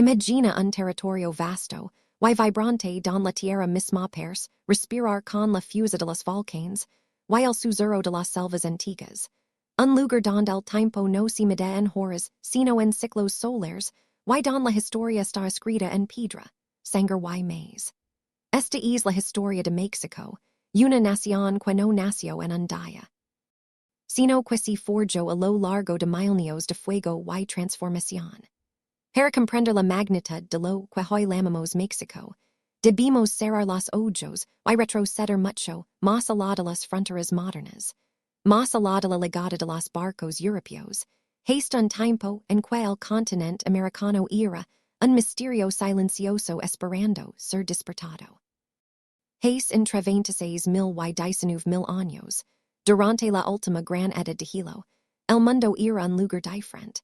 Imagina un territorio vasto, y vibrante don la tierra misma pers, respirar con la fusa de los volcanes, y el susurro de las selvas antiguas. Un lugar donde el tiempo no se mide en horas, sino en ciclos solares, y don la historia está escrita en piedra, sangre y maíz. Esta es la historia de México, una nación que no nació en un día, sino que se forjó a lo largo de milenios de fuego y transformación. Para comprender la magnitud de lo que hoy llamamos México, debemos cerrar los ojos y retroceder mucho más allá de las fronteras modernas, más allá de la llegada de los barcos europeos, hasta un tiempo en que el continente americano era un misterio silencioso esperando ser despertado. Hasta entre 26,000 y 19,000 años, durante la última gran edad de hielo, el mundo era un lugar diferente,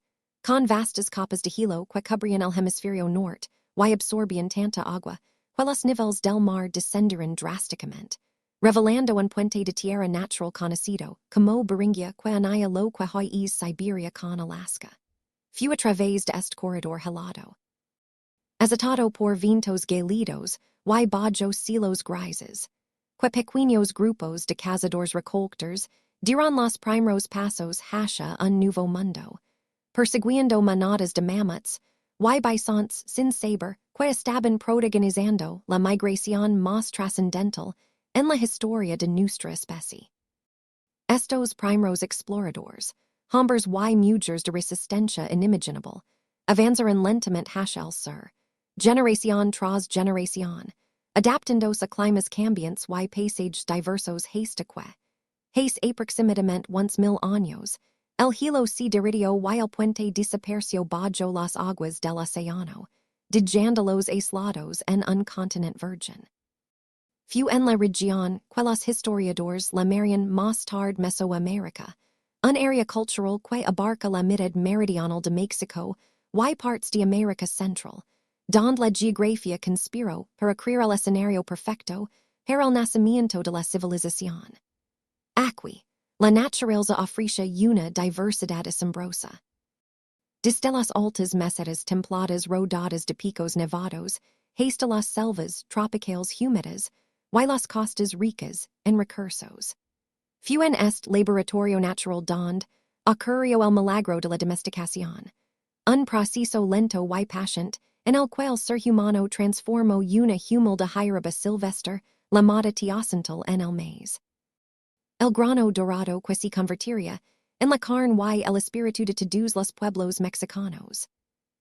con vastas capas de hielo que cubrían el hemisferio norte y absorbían tanta agua que los niveles del mar descendieron drásticamente, revelando un puente de tierra natural conocido como Beringia que unía lo que hoy es Siberia con Alaska. Fue a través de este corredor helado, azotado por vientos gélidos y bajos cielos grises, que pequeños grupos de cazadores recolectores dieron los primeros pasos hacia un nuevo mundo, persiguiendo manadas de mamuts y bisontes sin saber que estaban protagonizando la migración más trascendental en la historia de nuestra especie. Estos primeros exploradores, hombres y mujeres de resistencia inimaginable, avanzaron lentamente hacia el sur, generación tras generación, adaptándose a climas cambiantes y paisajes diversos hasta aproximadamente 1,000 años, el hielo se derritió y el puente desapareció bajo las aguas del océano, dejando los aislados en un continente virgen. Fue en la región que los historiadores llamarían más tarde Mesoamérica, un área cultural que abarca la mitad meridional de México y partes de América Central, donde la geografía conspiró para crear el escenario perfecto para el nacimiento de la civilización. Aquí, la naturaleza ofrece una diversidad asombrosa. Desde las altas mesetas templadas rodeadas de picos nevados, hasta las selvas tropicales húmedas y las costas ricas en recursos. Fue en este laboratorio natural donde ocurrió el milagro de la domesticación, un proceso lento y paciente en el cual el ser humano transformó una humilde jirafa silvestre llamada teocental en el maíz. El grano dorado que se convertiría en la carne y el espíritu de todos los pueblos mexicanos.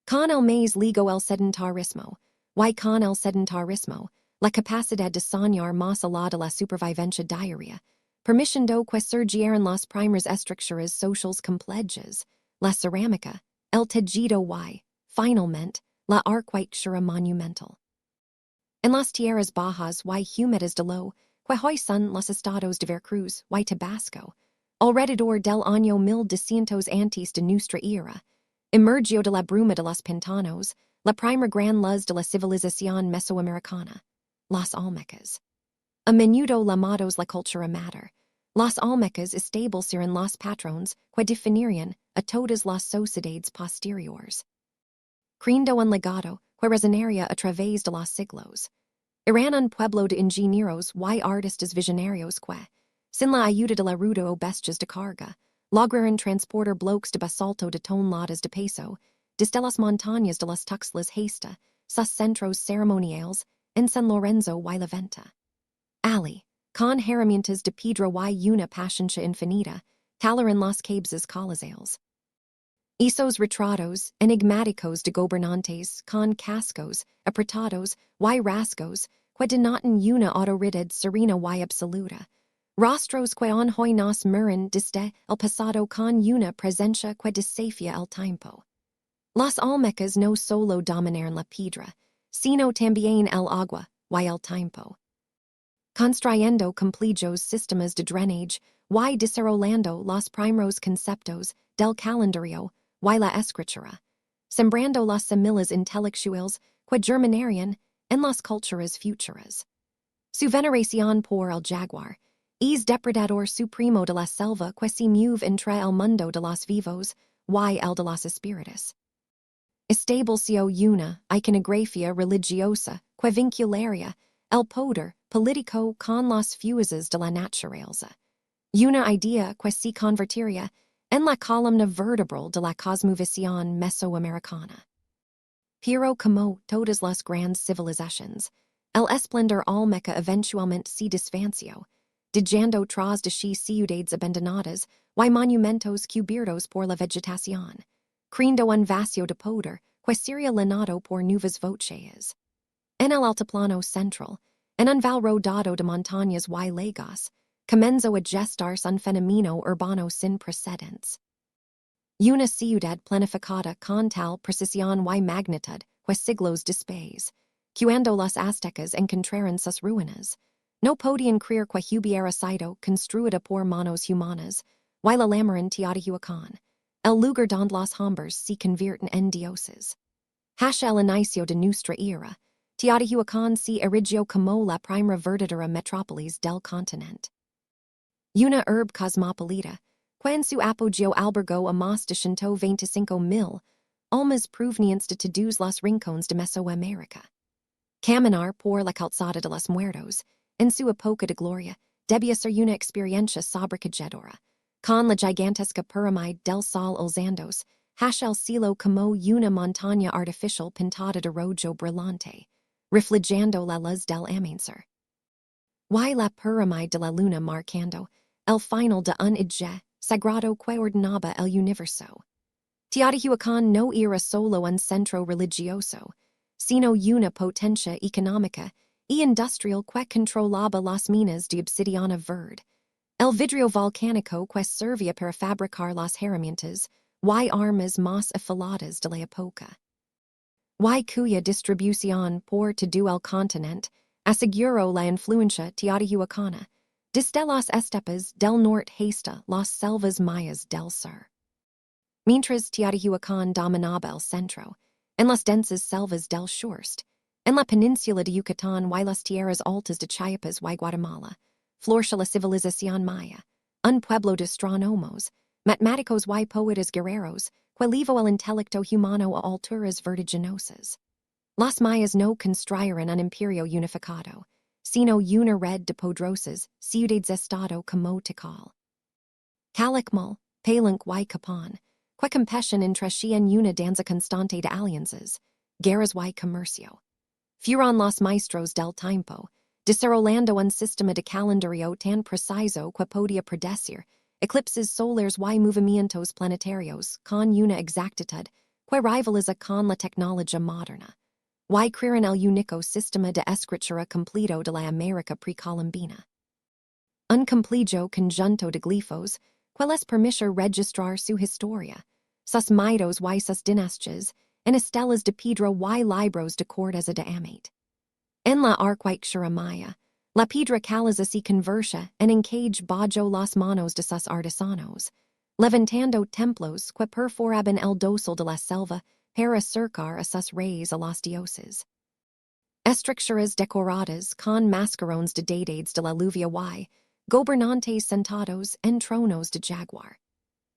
Con el maíz ligó el sedentarismo, y con el sedentarismo, la capacidad de soñar más allá de la supervivencia diaria, permitiendo que surgieran las primeras estructuras sociales complejas, la cerámica, el tejido y, finalmente, la arquitectura monumental. En las tierras bajas y húmedas de lo que hoy son los estados de Veracruz y Tabasco, alrededor del año 1200 antes de nuestra era, emergió de la bruma de los pantanos la primera gran luz de la civilización mesoamericana, los Olmecas. A menudo llamados la cultura mater, los Olmecas establecieron los patrones que definirían a todas las sociedades posteriores, creando un legado que resonaría a través de los siglos. Eran un pueblo de ingenieros y artistas visionarios que, sin la ayuda de la ruta o bestias de carga, lograron transportar bloques de basalto de toneladas de peso desde las montañas de las Tuxtlas hasta sus centros ceremoniales en San Lorenzo y la Venta. Ali, con herramientas de piedra y una paciencia infinita, talaron los cabezas colosales. Esos retratos enigmáticos de gobernantes con cascos apretados y rasgos que denotan una autoridad serena y absoluta, rostros que hoy nos miran desde el pasado con una presencia que desafía el tiempo. Los Olmecas no solo dominaron la piedra, sino también el agua y el tiempo, construyendo complejos sistemas de drenaje y desarrollando los primeros conceptos del calendario y la escritura, sembrando las semillas intelectuales que germinarían en las culturas futuras. Su veneración por el jaguar es depredador supremo de la selva que se mueve entre el mundo de los vivos y el de los espíritus. Estableció una iconografía religiosa que vincularia el poder político con las fuerzas de la naturaleza. Una idea que se convertiría en la columna vertebral de la cosmovisión mesoamericana. Pero como todas las grandes civilizaciones, el esplendor olmeca eventualmente se desvanció, dejando tras de sí ciudades abandonadas y monumentos cubiertos por la vegetación, creando un vacío de poder que sería llenado por nuevas voces. En el altiplano central, en un val rodado de montañas y lagos, comenzó a gestarse un fenómeno urbano sin precedentes. Una ciudad planificada con tal precisión y magnitud que siglos después, cuando los aztecas encontraron sus ruinas, no podían creer que hubiera sido construida por manos humanas, y la llamaron Teotihuacán, el lugar donde los hombres se convierten en dioses. Hasta el inicio de nuestra era, Teotihuacán se erigió como la primera verdadera metrópolis del continente. Una urbe cosmopolita, que su apogeo albergó a más de 125,000 almas provenientes de todos los rincones de Mesoamérica. Caminar por la calzada de los muertos, en su época de gloria, debía ser una experiencia sobrecogedora, con la gigantesca pirámide del sol alzándose hacia el cielo como una montaña artificial pintada de rojo brillante, reflejando la luz del amanecer. Y la pirámide de la luna marcando el final de un eje sagrado que ordenaba el universo. Teotihuacán no era solo un centro religioso, sino una potencia económica y industrial que controlaba las minas de obsidiana verde, el vidrio volcánico que servía para fabricar las herramientas y armas más afiladas de la época. Y cuya distribución por todo el continente aseguró la influencia teotihuacana, desde las estepas del norte hasta las selvas mayas del sur. Mientras Teotihuacán dominaba el centro, en las densas selvas del sureste, en la península de Yucatán y las tierras altas de Chiapas y Guatemala, floreció la civilización maya, un pueblo de astrónomos, matemáticos y poetas guerreros, que elevó el intelecto humano a alturas vertiginosas. Los mayas no construyeron un imperio unificado, sino una red de poderosas ciudades-estado como Tikal. Calakmul, Palenque y Capón, que competen entre sí en una danza constante de alianzas, guerras y comercio. Fueron los maestros del tiempo, desarrollando un sistema de calendario tan preciso que podía predecir eclipses solares y movimientos planetarios con una exactitud que rivaliza con la tecnología moderna, y crearon el único sistema de escritura completo de la América precolombina. Un complejo conjunto de glifos que les permite registrar su historia, sus mitos y sus dinastías, en estelas de piedra y libros de corteza de amate. En la arquitectura maya, la piedra caliza se conversa en encage bajo las manos de sus artesanos, levantando templos que perforaban el dosel de la selva para acercar a sus reyes a los dioses. Estructuras decoradas con mascarones de deidades de la lluvia y gobernantes sentados en tronos de jaguar.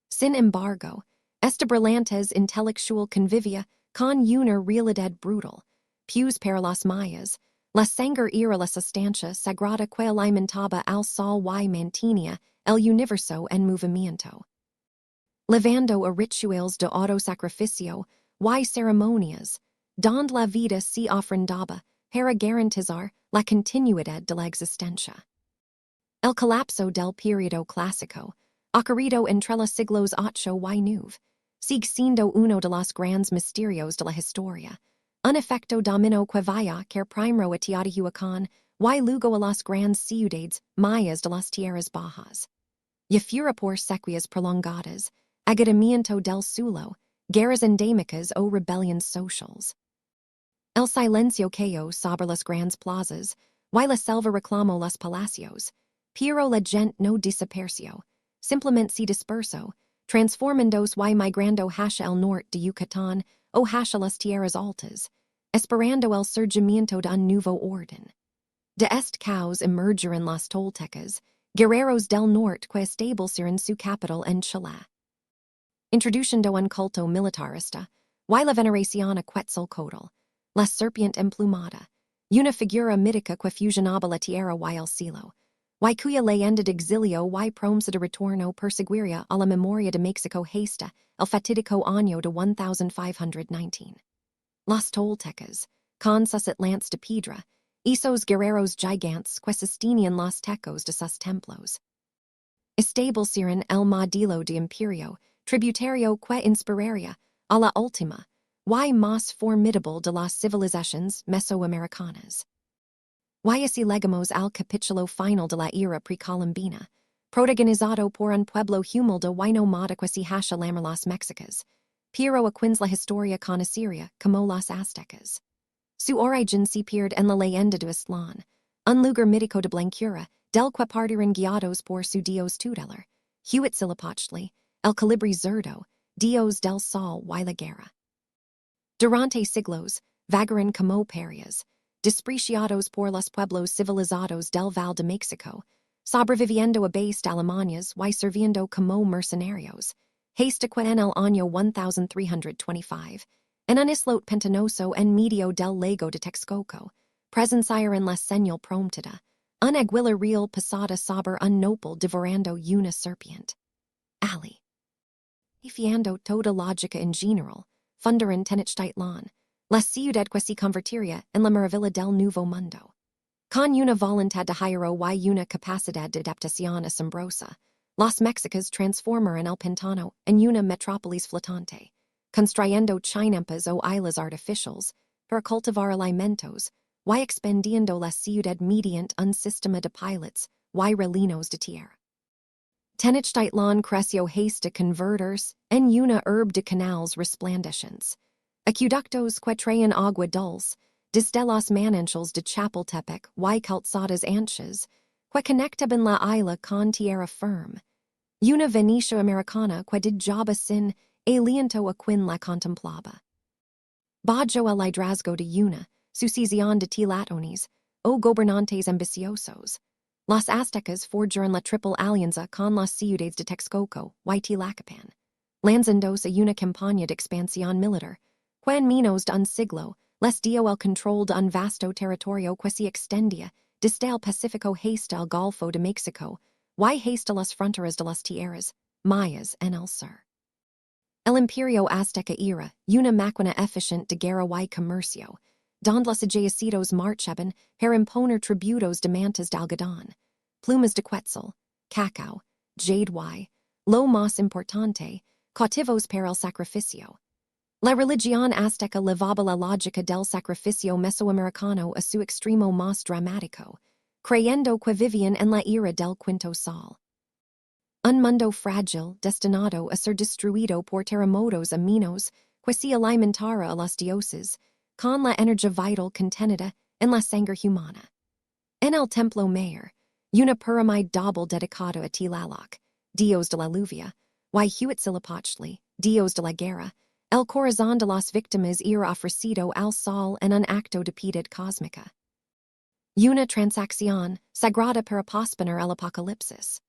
Sin embargo, esta brillantes intelectual convivia con una realidad brutal, pues para los mayas, la sangre era la sustancia sagrada que alimentaba al sol y mantenía el universo en movimiento. Levando a rituales de autosacrificio y ceremonias, donde la vida se ofrendaba para garantizar la continuidad de la existencia. El colapso del periodo clásico, ocurrido entre los siglos VIII y IX, sigue siendo uno de los grandes misterios de la historia, un efecto dominó que vaya que primero a Teotihuacán y luego a las grandes ciudades mayas de las tierras bajas. Y fuera por sequías prolongadas, agotamiento del suelo, guerras endémicas o rebellions sociales. El silencio cayó sobre las grandes plazas, y la selva reclamó los palacios, pero la gente no desapareció, simplemente se dispersó, transformándose y migrando hacia el norte de Yucatán o hacia las tierras altas, esperando el surgimiento de un nuevo orden. De este caos emergieron los toltecas, guerreros del norte que establecieron su capital en Chile. Introduciendo un culto militarista, y la veneración Quetzalcoatl, la serpiente emplumada, una figura mítica que fusionaba la tierra y el cielo, y cuya leyenda de exilio y promesa de retorno perseguiría a la memoria de México hasta el fatídico año de 1519. Los Toltecas, con sus atlantes de piedra, esos guerreros gigantes que sostenían los tecos de sus templos, establecieron el modelo de imperio tributario que inspiraría a la última y más formidable de las civilizaciones mesoamericanas. Y así llegamos al capítulo final de la era precolombina, protagonizado por un pueblo humilde y nómada que se hacha llamar los Mexicas, pero a quienes la historia conocería como los Aztecas. Su origen se pierde en la leyenda de Aztlán, un lugar mítico de blancura, del que partieron guiados por su dios tutelar, Huitzilopochtli, el colibrí zurdo, dios del sol y la guerra. Durante siglos, vagaron como parias, despreciados por los pueblos civilizados del Val de México, sobreviviendo a base de Alemanes y sirviendo como mercenarios, hasta que en el año 1325, en un islote pantanoso en medio del lago de Texcoco, presenciaron la señal prometida, una aguila real posada sobre un nopal devorando una serpiente. Ali. Defiando toda lógica en general, fundaron Tenochtitlan, la ciudad que se convertiría en la maravilla del Nuevo Mundo. Con una voluntad de hierro y una capacidad de adaptación asombrosa, los mexicas transformaron el pantano en una metrópolis flotante, construyendo chinampas o islas artificiales para cultivar alimentos y expandiendo la ciudad mediante un sistema de pilots y relinos de tierra. Tenochtitlan creció hasta convertirse en una urbe de canales resplandecientes, acueductos que traen agua dulce, desde los manantiales de Chapultepec y calzadas anchas, que conectaban la isla con tierra firme, una Venecia americana que dejaba sin aliento a quien la contemplaba. Bajo el liderazgo de una sucesión de tilatones o gobernantes ambiciosos, los aztecas forjaron la triple alianza con las ciudades de Texcoco y Tlacopan, lanzándose a una campaña de expansión militar, que en menos de un siglo les dio el control de un vasto territorio que se extendía desde el Pacífico hasta el Golfo de México y hasta las fronteras de las tierras mayas en el sur. El Imperio Azteca era una máquina eficiente de guerra y comercio, donde los ejércitos marchaban para imponer tributos de mantas de algodón, plumas de quetzal, cacao, jade y, lo más importante, cautivos para el sacrificio. La religión azteca llevaba la lógica del sacrificio mesoamericano a su extremo más dramático, creyendo que vivían en la era del quinto sol. Un mundo frágil destinado a ser destruido por terremotos aminos que se alimentara a los dioses, con la energía vital contenida en la sangre humana. En el templo mayor, una pirámide doble dedicada a Tlaloc, dios de la lluvia, y Huitzilopochtli, dios de la guerra, el corazón de las víctimas era ofrecido al sol en un acto de piedad cósmica. Una transacción sagrada para posponer el apocalipsis.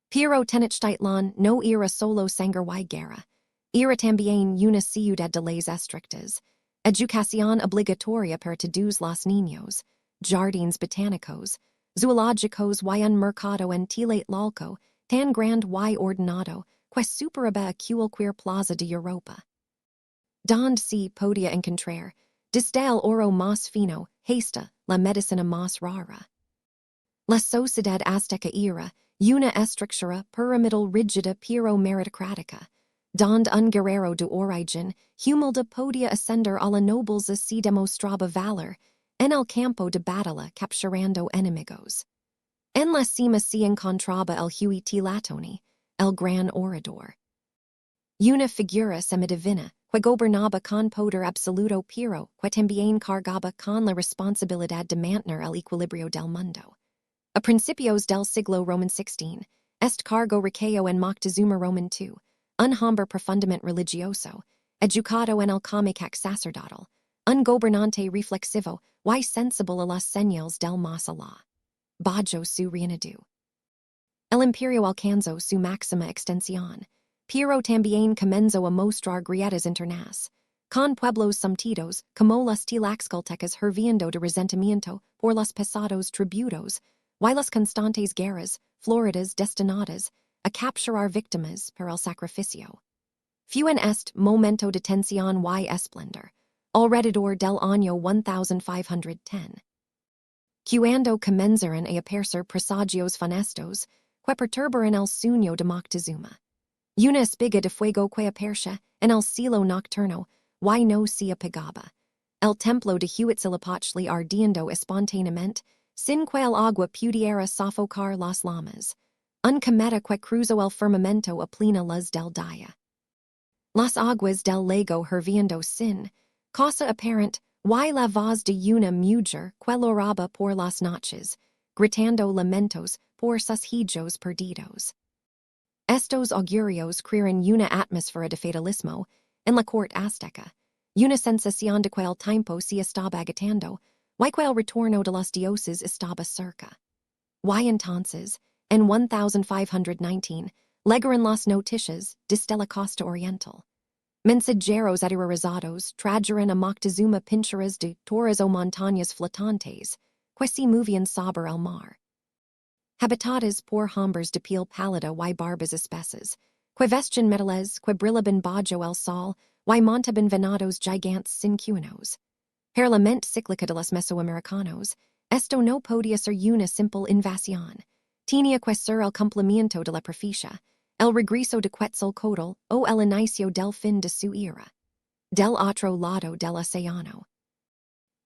Pero Tenochtitlan no era solo sangre y guerra, era también una ciudad de leyes estrictas, educación obligatoria para todos los niños, jardines botánicos, zoológicos y un mercado en Tlatelolco tan grande y ordenado que superaba a cualquier plaza de Europa. Donde se podía encontrar, desde el oro más fino hasta la medicina más rara. La sociedad azteca era una estructura pyramidal rígida pero meritocrática, donde un guerrero de origen humilde podía ascender a la nobleza si demostraba valor en el campo de batalla capturando enemigos. En la cima se encontraba el Huitzilopochtli, el gran orador. Una figura semidivina que gobernaba con poder absoluto pero que también cargaba con la responsabilidad de mantener el equilibrio del mundo. A principios del siglo Roman XVI, este cargo recayó en Moctezuma Roman II, un hombre profundamente religioso, educado en el comicac sacerdotal, un gobernante reflexivo y sensible a las señales del más allá. Bajo su reinado. El imperio alcanzó su máxima extensión, pero también comenzó a mostrar grietas internas, Con pueblos sometidos, como las tlaxcaltecas herviendo de resentimiento por los pesados tributos, y las constantes guerras, floridas destinadas, a capturar víctimas per el sacrificio. Fue en este momento de tensión y esplendor, alrededor del año 1510. Cuando comenzaron a aparecer presagios funestos, que perturbaron el sueño de Moctezuma. Una espiga de fuego que aparece en el cielo nocturno, y no se apagaba. El templo de Huitzilopochtli ardiendo espontáneamente, sin que el agua pudiera sofocar las llamas. Un cometa que cruzó el firmamento a plena luz del día. Las aguas del lago hirviendo sin cosa aparente, y la voz de una mujer que lloraba por las noches, gritando lamentos por sus hijos perdidos. Estos augurios crearon una atmósfera de fatalismo en la corte azteca, una sensación de que el tiempo se estaba agotando, y que el retorno de los dioses estaba cerca. Y entonces, en 1519, llegaron las noticias desde la costa oriental. Mensajeros aterrorizados trajeron a Moctezuma pinturas de torres o montañas flotantes, que se movían sobre el mar. Habitadas por hombres de piel pálida y barbas espesas, que vestían metales que brillaban bajo el sol y montaban venados gigantes sin cuernos. Per la mente cíclica de los mesoamericanos, esto no podía ser una simple invasión. Tenía que ser el cumplimiento de la profecía, el regreso de Quetzalcoatl o el inicio del fin de su era. Del otro lado del océano.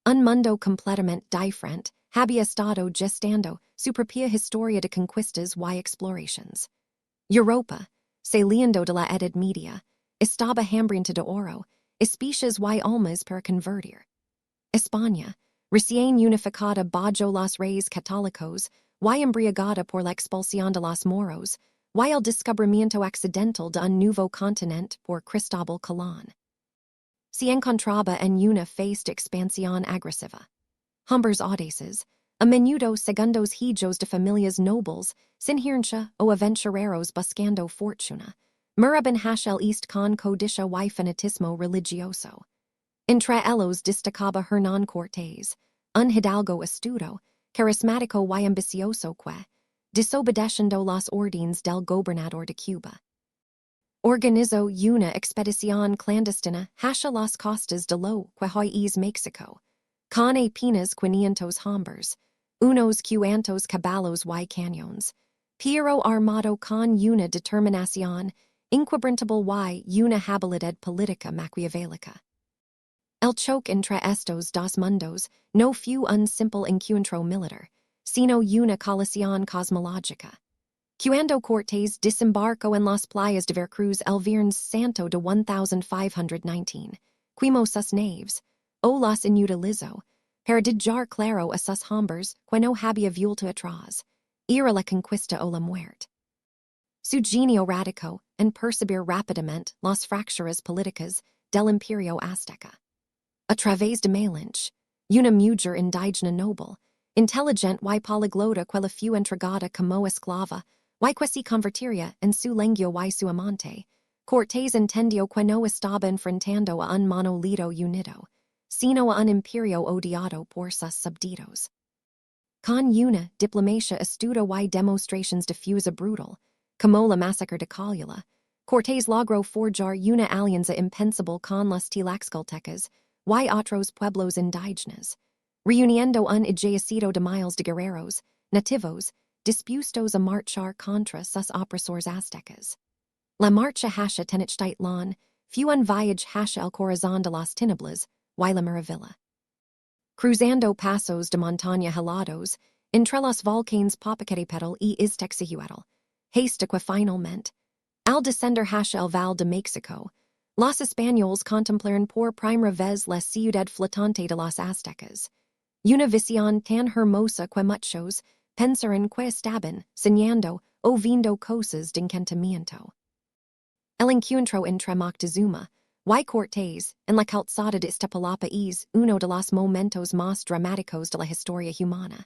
Un mundo completamente diferente había estado gestando su propia historia de conquistas y explorations. Europa, saliendo de la Edad Media, estaba hambrienta de oro, especies y almas para convertir. España, recién unificada bajo los reyes católicos y embriagada por la expulsión de los moros, y el descubrimiento accidental de un nuevo continente por Cristóbal Colón. Se encontraba en una fase de expansión agresiva. Hombres audaces, a menudo segundos hijos de familias nobles, sin herencia o aventureros buscando fortuna, miraban hacia el este con codicia y fanatismo religioso. Entre ellos destacaba Hernán Cortés, un hidalgo astuto, carismático y ambicioso que, desobedeciendo las órdenes del gobernador de Cuba, organizó una expedición clandestina hacia las costas de lo que hoy es México, con apenas 500 hombres, unos cuantos caballos y cañones, pero armado con una determinación inquebrantable y una habilidad política maquiavélica. El choque entre estos dos mundos no fue un simple encuentro militar, sino una colisión cosmológica. Cuando Cortés desembarcó en las playas de Veracruz el Viernes Santo de 1519, quemó sus naves, o las inutilizó, para dejar claro a sus hombres que no había vuelta atrás, era la conquista o la muerte. Su genio radicó en percibir rápidamente las fracturas políticas del Imperio Azteca. A través de Malinche, una mujer indígena noble, inteligente y poliglota que la fue entregada como esclava, y que se convertiría en su lengua y su amante, Cortés entendió que no estaba enfrentando a un monolito unido, sino a un imperio odiado por sus súbditos. Con una diplomacia astuta y demostrations de fuerza brutal, como la masacre de Cholula, Cortés logró forjar una alianza impensable con los tlaxcaltecas y otros pueblos indígenas, reuniendo un ejército de miles de guerreros, nativos, dispuestos a marchar contra sus opresores aztecas. La marcha hacia Tenochtitlan fue un viaje hacia el corazón de las tinieblas y la maravilla. Cruzando pasos de montaña helados, entre los volcanes Popocatépetl y Iztaccíhuatl, hasta que finalmente, al descender hacia el Val de México, los españoles contemplaron por primera vez la ciudad flotante de los aztecas. Una visión tan hermosa que muchos pensaron que estaban soñando o viendo cosas de encantamiento. El encuentro entre Moctezuma y Cortés en la calzada de Iztapalapa es uno de los momentos más dramáticos de la historia humana.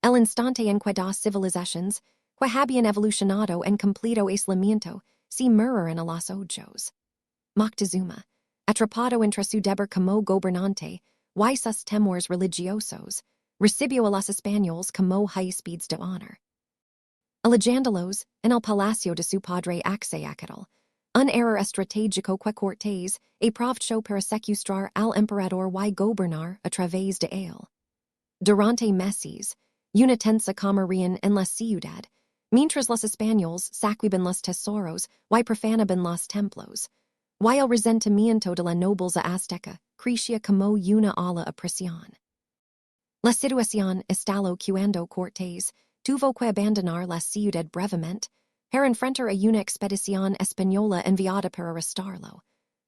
El instante en que dos civilizaciones, que habían evolucionado en completo aislamiento, se miraron a los ojos. Moctezuma, atrapado entre su deber como gobernante, y sus temores religiosos, recibió a los españoles como huéspedes de honor. Alejándolos, en el palacio de su padre Axayacatl, un error estratégico que Cortés aprovechó para secuestrar al emperador y gobernar a través de él. Durante meses, una tensa comerían en la ciudad, mientras los españoles saqueaban los tesoros y profanaban los templos, y el resentimiento de la nobleza azteca crecía como una ola a presión. La situación estalló cuando Cortés tuvo que abandonar la ciudad brevemente para enfrentar a una expedición española enviada para arrestarlo,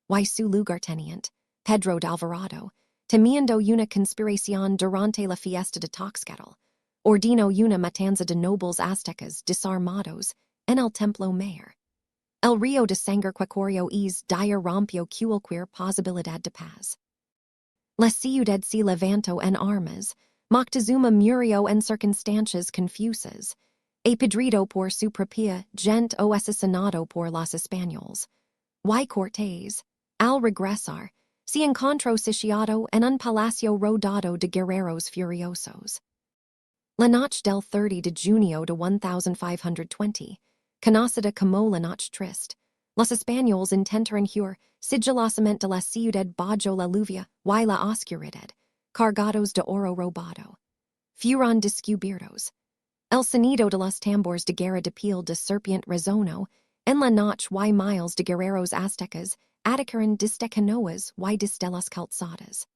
y su lugarteniente, Pedro de Alvarado, temiendo una conspiración durante la fiesta de Toxcatl, ordenó una matanza de nobles aztecas desarmados en el templo mayor. El río de sangre que corrió es dire rompió cualquier posibilidad de paz. La ciudad se levantó en armas, Moctezuma murió en circunstancias confusas, apedreado por su propia gente o asesinado por los españoles. Y Cortés, al regresar, se encontró sitiado en un palacio rodeado de guerreros furiosos. La noche del 30 de junio de 1520, conocida como la noche triste, los españoles intentaron huir sigilosamente de la ciudad bajo la lluvia y la oscuridad, cargados de oro robado. Fueron descubiertos. El sonido de los tambores de guerra de piel de serpiente resonó en la noche y miles de guerreros aztecas atacaron desde canoas y desde las calzadas.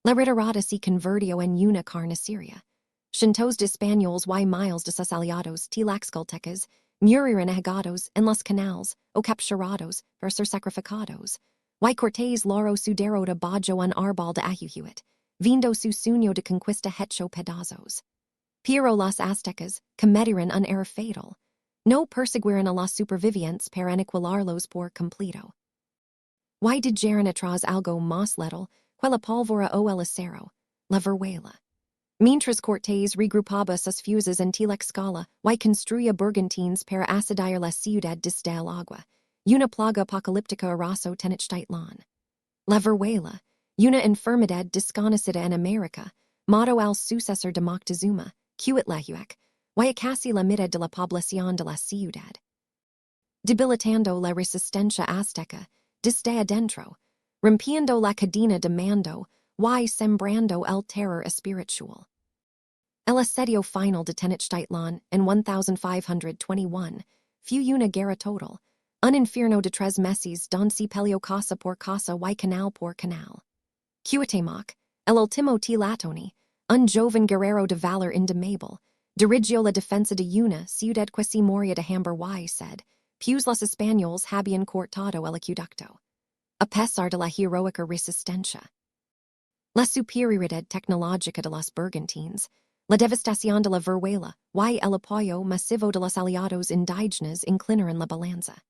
La retirada se convirtió en una carnicería. Cientos de españoles y miles de sus aliados tlaxcaltecas murieron ahogados en los canales o capturados para ser sacrificados, y Cortés logró su derrota bajo un árbol de ajujuit, viendo su sueño de conquista hecho pedazos. Pero los aztecas cometieron un error fatal. No persiguieron a los supervivientes para aniquilarlos por completo. Y dejaron atrás algo más letal que la pólvora o el acero, la viruela. Mientras Cortés regrupaba sus fuerzas en Tlaxcala y construía bergantines para asediar la ciudad desde el agua, una plaga apocalíptica arrasó Tenochtitlan. La viruela, una enfermedad desconocida en América, mató al sucesor de Moctezuma, Cuitlahuac, y casi la mitad de la población de la ciudad. Debilitando la resistencia azteca desde adentro, rompiendo la cadena de mando y sembrando el terror espiritual. El asedio final de Tenochtitlan en 1521 fue una guerra total, un infierno de 3 meses donde se peleó casa por casa y canal por canal. Cuauhtémoc, el último Tlatoni, un joven guerrero de valor indomable, dirigió la defensa de una ciudad que se moría de hambre y sed, pues los españoles habían cortado el acueducto. A pesar de la heroica resistencia. La superioridad tecnológica de los bergantines, la devastación de la viruela y el apoyo masivo de los aliados indígenas inclinaron la balanza.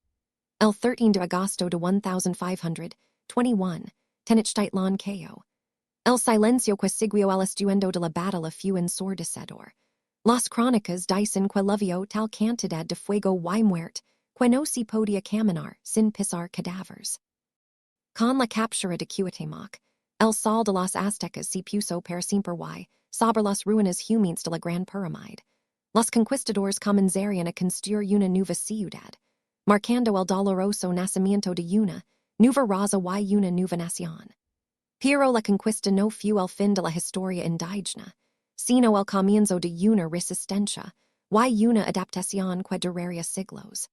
El 13 de agosto de 1521, Tenochtitlan cayó. El silencio que siguió al estruendo de la batalla fue ensordecedor. Las crónicas dicen que llovió tal cantidad de fuego y muerte que no se podía caminar sin pisar cadáveres. Con la captura de Cuauhtémoc, el sol de los aztecas se puso para siempre sobre las ruinas humeantes de la Gran Pirámide. Los conquistadores comenzaron a construir una nueva ciudad, marcando el doloroso nacimiento de una nueva raza y una nueva nación. Pero la conquista no fue el fin de la historia indígena, sino el comienzo de una resistencia y una adaptación que duraría siglos.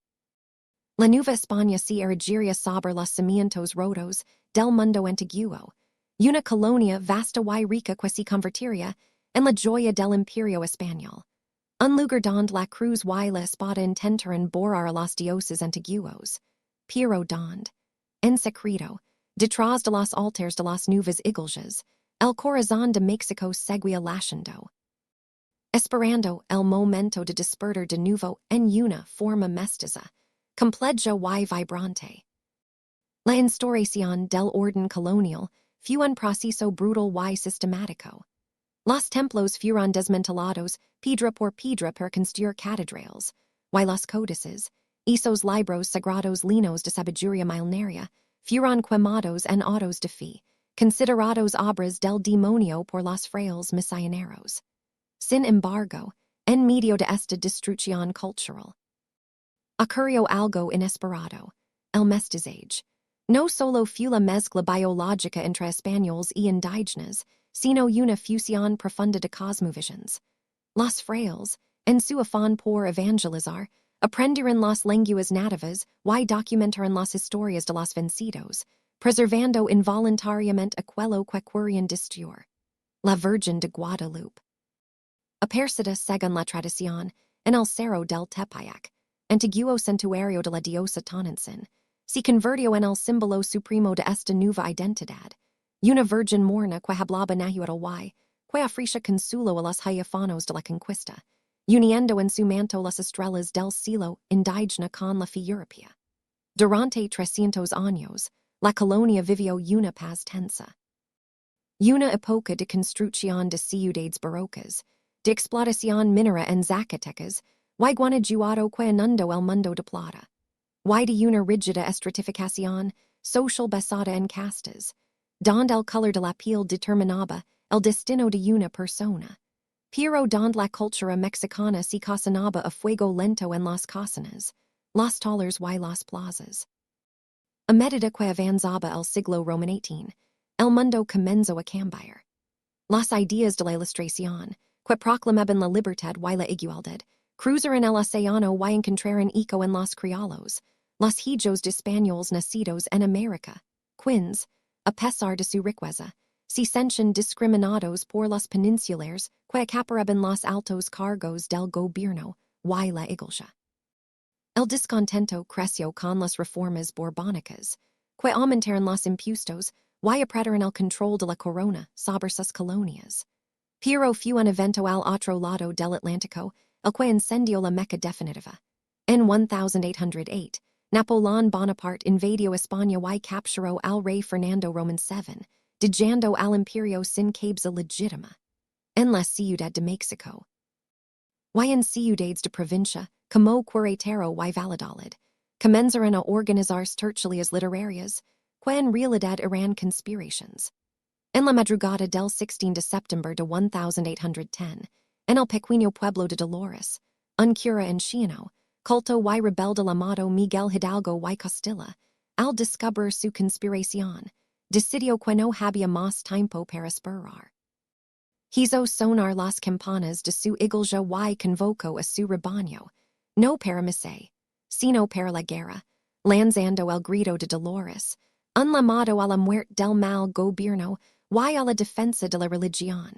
La Nueva España se erigiría sobre los cimientos rotos del mundo antiguo, una colonia vasta y rica que se convertiría en la joya del Imperio Español, un lugar donde la cruz y la espada intentaron borrar a los dioses antiguos, pero donde, en secreto, detrás de los altares de las nuevas iglesias, el corazón de México seguía latiendo, esperando el momento de despertar de nuevo en una forma mestiza, compleja y vibrante. La instauración del orden colonial fue un proceso brutal y sistemático. Los templos fueron desmantelados piedra por piedra para construir catedrales, y los códices, esos libros sagrados llenos de sabiduría milenaria, fueron quemados en autos de fe, considerados obras del demonio por los frailes misioneros. Sin embargo, en medio de esta destrucción cultural, ocurrió algo inesperado, el mestizaje. No solo fue la mezcla biológica entre españoles y indígenas, sino una fusión profunda de cosmovisions. Los frailes, en su afán por evangelizar, aprendieron las lenguas nativas y documentaron las historias de los vencidos, preservando involuntariamente aquello que querían destruir. La Virgen de Guadalupe. Aparecida según la tradición, en el Cerro del Tepeyac, antiguo santuario de la diosa Tonantzin, se convirtió en el símbolo supremo de esta nueva identidad, una virgen morna que hablaba nahuatl que ofrecía consuelo a los hierofanos de la conquista, uniendo en su manto las estrellas del cielo indígena con la fe europea. Durante 300 años, la colonia vivió una paz tensa. Una época de construcción de ciudades barrocas, de explotación minera en Zacatecas, y guanajuato que inundó el mundo de plata. Y de una rígida estratificación social basada en castas, donde el color de la piel determinaba el destino de una persona. Pero donde la cultura mexicana se cocinaba a fuego lento en las cocinas, los talleres y las plazas. A medida que avanzaba el siglo XVIII, el mundo comenzó a cambiar. Las ideas de la Ilustración, que proclamaban la libertad y la igualdad, cruzaron el océano y encontraron eco en los criollos, los hijos de españoles nacidos en América, quienes, a pesar de su riqueza, se sentían discriminados por los peninsulares que acaparaban los altos cargos del gobierno y la iglesia. El descontento creció con las reformas borbónicas, que aumentaron los impuestos y apretaron el control de la corona sobre sus colonias. Pero fue un evento al otro lado del Atlántico el que encendió la meca definitiva. En 1808, Napoleón Bonaparte invadió España y capturó al rey Fernando Román VII, dejando al imperio sin cabeza legítima. En la ciudad de México, y en ciudades de provincia, como Querétaro y Valladolid, comenzaron a organizarse tertulias literarias, que en realidad eran conspiraciones. En la madrugada del 16 de septiembre de 1810, en el pequeño pueblo de Dolores, un cura anciano, culto y rebelde llamado Miguel Hidalgo y Costilla, al descubrir su conspiración, decidió que no había más tiempo para esperar. Hizo sonar las campanas de su iglesia y convocó a su rebaño, no para misa, sino para la guerra, lanzando el grito de Dolores, un llamado a la muerte del mal gobierno y a la defensa de la religión,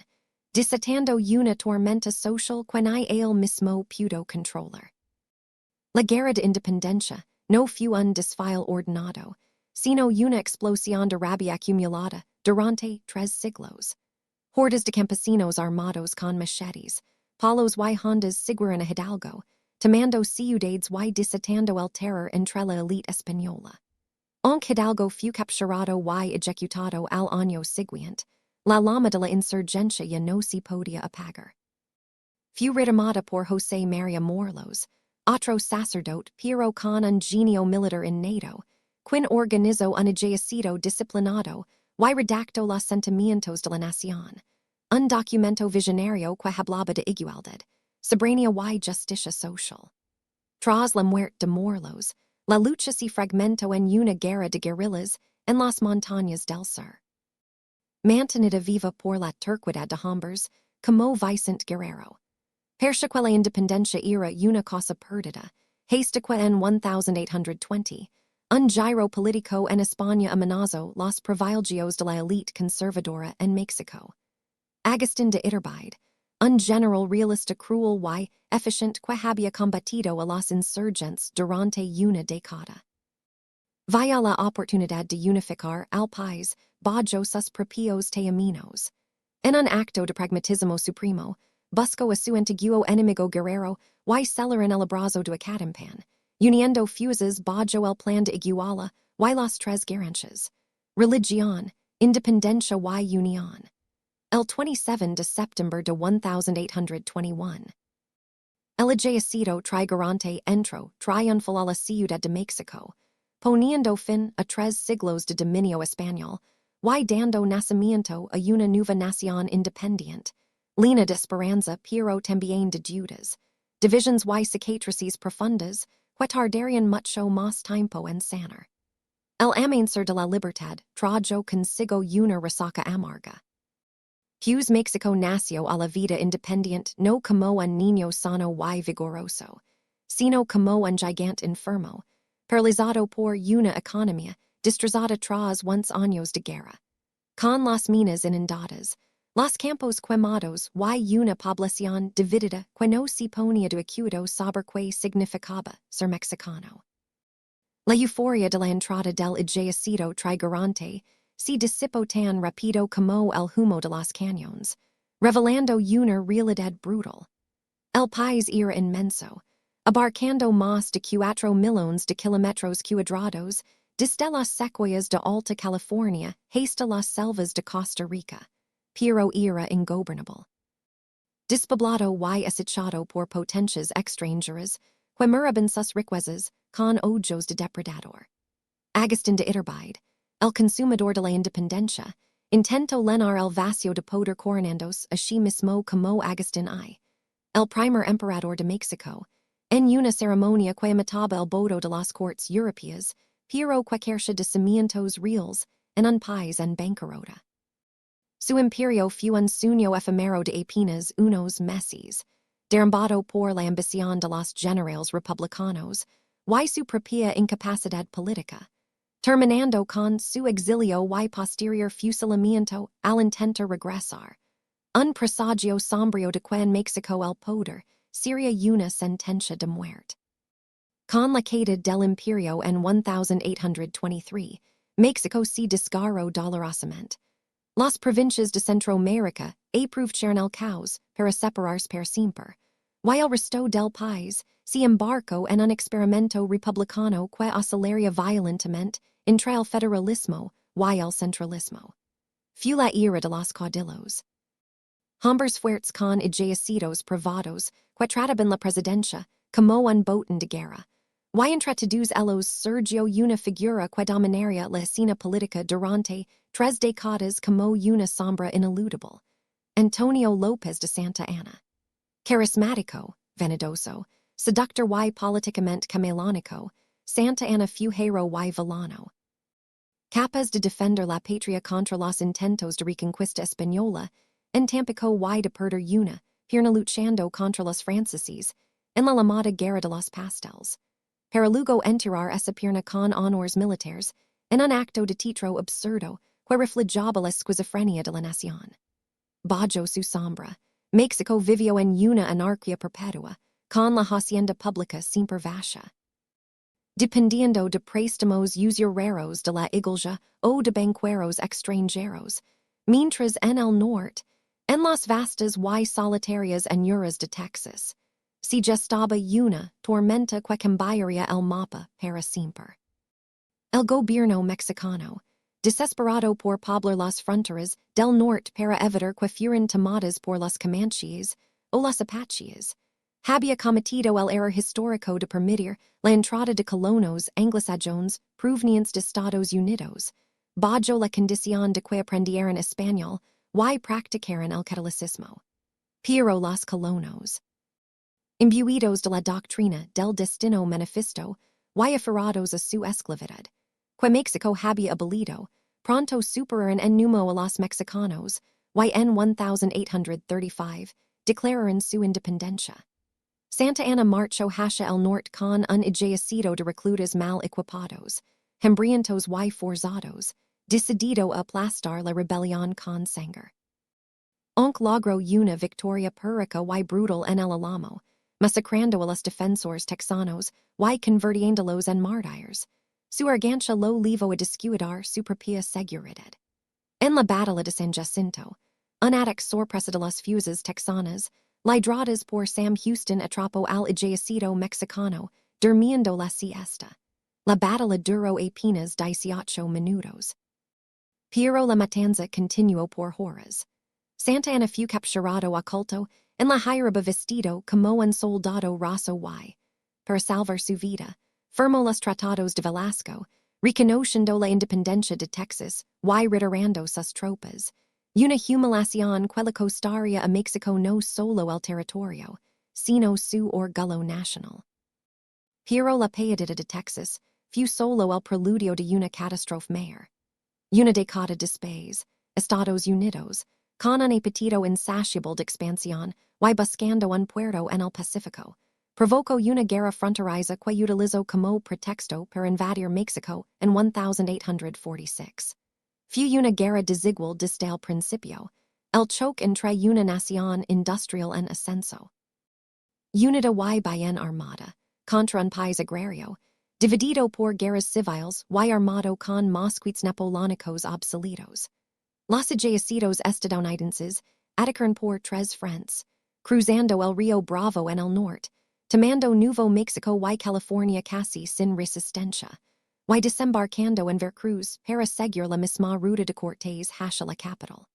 desatando una tormenta social que ni él mismo pudo controlar. La guerra de Independencia no fue un desfile ordenado, sino una explosión de rabia acumulada durante 3 siglos. Hordas de campesinos armados con machetes, palos y hondas siguieron a Hidalgo, tomando ciudades y desatando el terror entre la élite española. Aunque Hidalgo fue capturado y ejecutado al año siguiente, la llama de la insurgencia ya no se podía apagar. Fue retomada por José María Morelos, otro sacerdote pero con un genio militar innato, quien organizó un ejército disciplinado y redactó los sentimientos de la nación, un documento visionario que hablaba de igualdad, soberanía y justicia social. Tras la muerte de Morelos, la lucha se fragmentó en una guerra de guerrillas en las montañas del sur. Mantenida viva por la terquedad de hombres, como Vicente Guerrero. Persa que la independencia era una cosa perdida, hasta que en 1820, un giro político en España amenazó los privilegios de la élite conservadora en México. Agustín de Iturbide, un general realista cruel y eficiente que había combatido a los insurgentes durante una década. Vaya la oportunidad de unificar al país bajo sus propios términos. En un acto de pragmatismo supremo, buscó a su antiguo enemigo guerrero y celar en el abrazo de Acatampan, uniendo fuerzas bajo el plan de Iguala y los 3 guerranchas. Religión, independencia y unión. El 27 de septiembre de 1821. El ejército trigarante entró triunfal a la ciudad de México, poniendo fin a tres siglos de dominio español, y dando nacimiento a una nueva nación independiente, llena de esperanza pero también de dudas, divisions y cicatrices profundas, que tardarían mucho más tiempo en sanar. El amanecer de la libertad trajo consigo una resaca amarga. Hughes Mexico nació a la vida independiente no como un niño sano y vigoroso, sino como un gigante enfermo, paralizado por una economía destrozada tras años de guerra. Con las minas inundadas, los campos quemados y una población dividida que no se ponía de acuerdo sobre qué significaba ser mexicano. La euforia de la entrada del ejército trigarante se disipó tan rápido como el humo de los cañones, revelando una realidad brutal. El país era inmenso, abarcando más de 4 millones de kilómetros cuadrados, desde las sequoias de Alta California hasta las selvas de Costa Rica, pero era ingobernable. Despoblado y acechado por potencias extranjeras, que miraban sus riquezas con ojos de depredador. Agustín de Iturbide, el consumidor de la Independencia, intentó llenar el vacío de poder coronándose así mismo como Agustín I, el primer emperador de México, en una ceremonia que imitaba el voto de las cortes europeas, pero que carecía de cimientos reales en un país en bancarrota. Su imperio fue un sueño efímero de apenas unos meses, derrumbado por la ambición de los generales republicanos y su propia incapacidad política, terminando con su exilio y posterior fusilamiento al intentar regresar. Un presagio sombrío de que en México el poder sería una sentencia de muerte. Con la caída del imperio en 1823, México se desgarró dolorosamente. Las provincias de Centroamérica aprovecharon el caos para separarse para siempre, y el resto del país se embarcó en un experimento republicano que oscilaría violentamente entre el federalismo y el centralismo. Fue la era de los caudillos. Hombres fuertes con ejércitos privados que trataban la presidencia como un botín de guerra, y entre todos ellos surgió una figura que dominaría la escena política durante 3 décadas como una sombra ineludible: Antonio López de Santa Anna. Carismático, vanidoso, seductor y políticamente camaleónico, Santa Anna fue héroe y villano. Capaz de defender la patria contra los intentos de reconquista española, en Tampico y de perder una pierna luchando contra los franceses, en la llamada Guerra de los Pasteles, para luego enterrar esa pierna con honores militares, en un acto de teatro absurdo que reflejaba la esquizofrenia de la nación. Bajo su sombra, México vivió en una anarquía perpetua, con la hacienda pública siempre vacía, dependiendo de préstamos usureros de la Iglesia o de banqueros extranjeros, mientras en el norte, en las vastas y solitarias llanuras de Texas, se gestaba una tormenta que cambiaría el mapa para siempre. El gobierno mexicano, desesperado por poblar las fronteras del norte para evitar que fueran tomadas por los Comanches o los Apaches, había cometido el error histórico de permitir la entrada de colonos anglosajones provenientes de Estados Unidos, bajo la condición de que aprendieran español y practicaran el catolicismo. Pero los colonos, imbuidos de la doctrina del destino manifiesto y aferrados a su esclavidad, que México había abolido, pronto superaron en número a los mexicanos, y en 1835 declararon su independencia. Santa Anna marchó hacia el norte con un ejército de reclutas mal equipados, hambrientos y forzados, decidido a aplastar la rebelión con sangre. Aunque logró una victoria púrica y brutal en el Alamo, masacrando a los defensores texanos y convirtiéndolos en mártires, su arrogancia lo llevó a descuidar su propia seguridad. En la batalla de San Jacinto, un ataque sorpresa de las fuerzas texanas, lidradas por Sam Houston, atrapó al ejército mexicano durmiendo la siesta. La batalla duró apenas 18 minutos. Pero la matanza continuó por horas. Santa Anna fue capturado oculto en la hierba vestido como un soldado raso y, para salvar su vida, firmo los tratados de Velasco, reconociendo la independencia de Texas, y retirando sus tropas. Una humiliación que le costaría a México no solo el territorio, sino su orgullo nacional. Pero la pérdida de Texas fue solo el preludio de una catástrofe mayor. Una década después, Estados Unidos, con un apetito insatiable de expansión, y buscando un puerto en el Pacífico, provocó una guerra fronteriza que utilizó como pretexto para invadir México en 1846. Fue una guerra desigual desde el principio, el choque entre una nación industrial en ascenso. Unida y bien armada, contra un país agrario, dividido por guerras civiles y armado con mosquitos napoleónicos obsoletos. Los ejércitos estadounidenses atacaron por tres frentes, cruzando el río Bravo en el norte, tomando Nuevo México y California casi sin resistencia, y desembarcando en Veracruz para seguir la misma ruta de Cortés hacia la capital.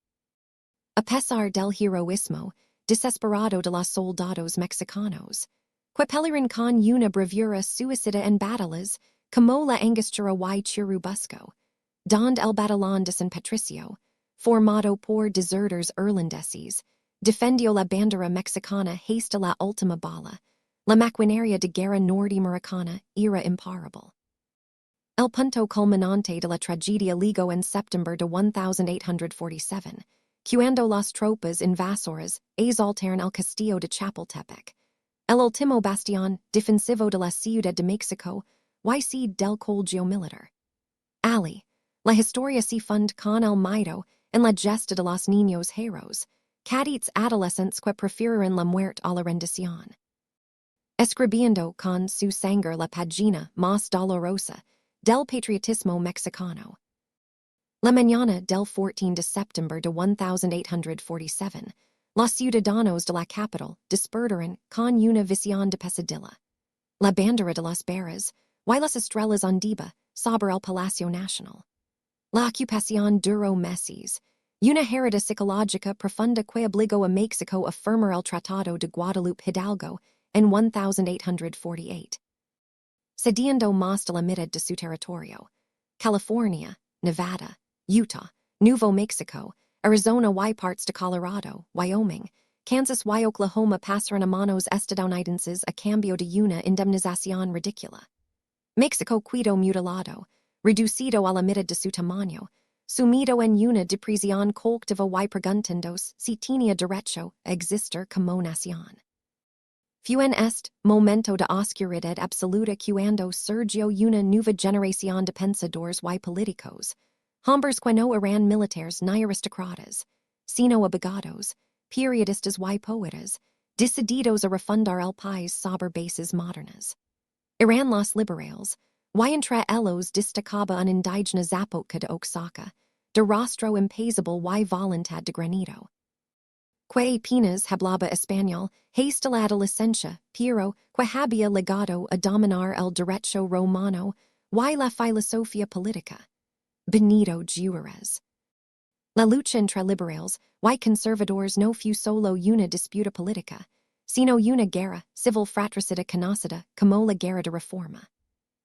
A pesar del heroísmo desesperado de los soldados mexicanos, que pelearon con una bravura suicida en batallas como la Angostura y Churubusco, donde el batallón de San Patricio, formado por deserters irlandeses, defendió la bandera mexicana hasta la última bala. La maquinaria de guerra norteamericana era imparable. El punto culminante de la tragedia llegó en septiembre de 1847, cuando las tropas invasoras asaltaron el castillo de Chapultepec, el último bastión defensivo de la Ciudad de México, y sede del Colegio Militar. Ali, la historia se funda con el mito en la gesta de los niños héroes, cadets adolescentes que prefieren la muerte a la rendición. Escribiendo con su sangre la página más dolorosa del patriotismo mexicano. La mañana del 14 de septiembre de 1847, los ciudadanos de la capital despertaron con una visión de pesadilla. La bandera de las barras, y las estrellas ondiba sobre el Palacio Nacional. La ocupación duró meses, una herida psicológica profunda que obligó a México a firmar el Tratado de Guadalupe Hidalgo en 1848. Cediendo más de la mitad de su territorio, California, Nevada, Utah, Nuevo México, Arizona y partes de Colorado, Wyoming, Kansas y Oklahoma pasaron a manos estadounidenses a cambio de una indemnización ridícula. México quedó mutilado, reducido a la mitad de su tamaño, sumido en una depresión colectiva y preguntándose si tenía derecho a existir como nación. Fue en este momento de oscuridad absoluta cuando surgió una nueva generación de pensadores y políticos, hombres que no eran militares ni aristócratas, sino abogados, periodistas y poetas, decididos a refundar el país sobre bases modernas. Eran los liberales, y entre ellos destacaba un indígena Zapoteca de Oaxaca, de rostro impassible y voluntad de granito. Que apenas hablaba español hasta la adolescencia, pero que había legado a dominar el derecho romano y la filosofía política. Benito Juárez. La lucha entre liberales y conservadores no fue solo una disputa política, sino una guerra civil fratricida conocida como la Guerra de Reforma.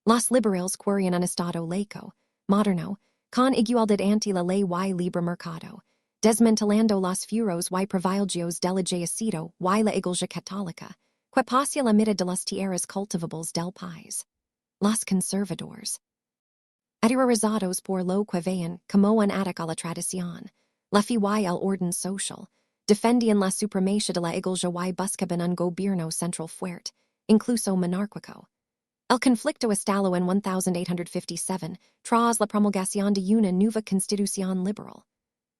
Los liberales querían un estado laico, moderno, con igualdad ante la ley y libre mercado, desmantelando los fueros y privilegios del ejército y la Iglesia Católica, que posee la mitad de las tierras cultivables del país. Los conservadores, aterrorizados por lo que veían como un ataque a la tradición, la fe y el orden social, defendían la supremacía de la Iglesia y buscaban un gobierno central fuerte, incluso monárquico. El conflicto estalló en 1857 tras la promulgación de una nueva constitución liberal.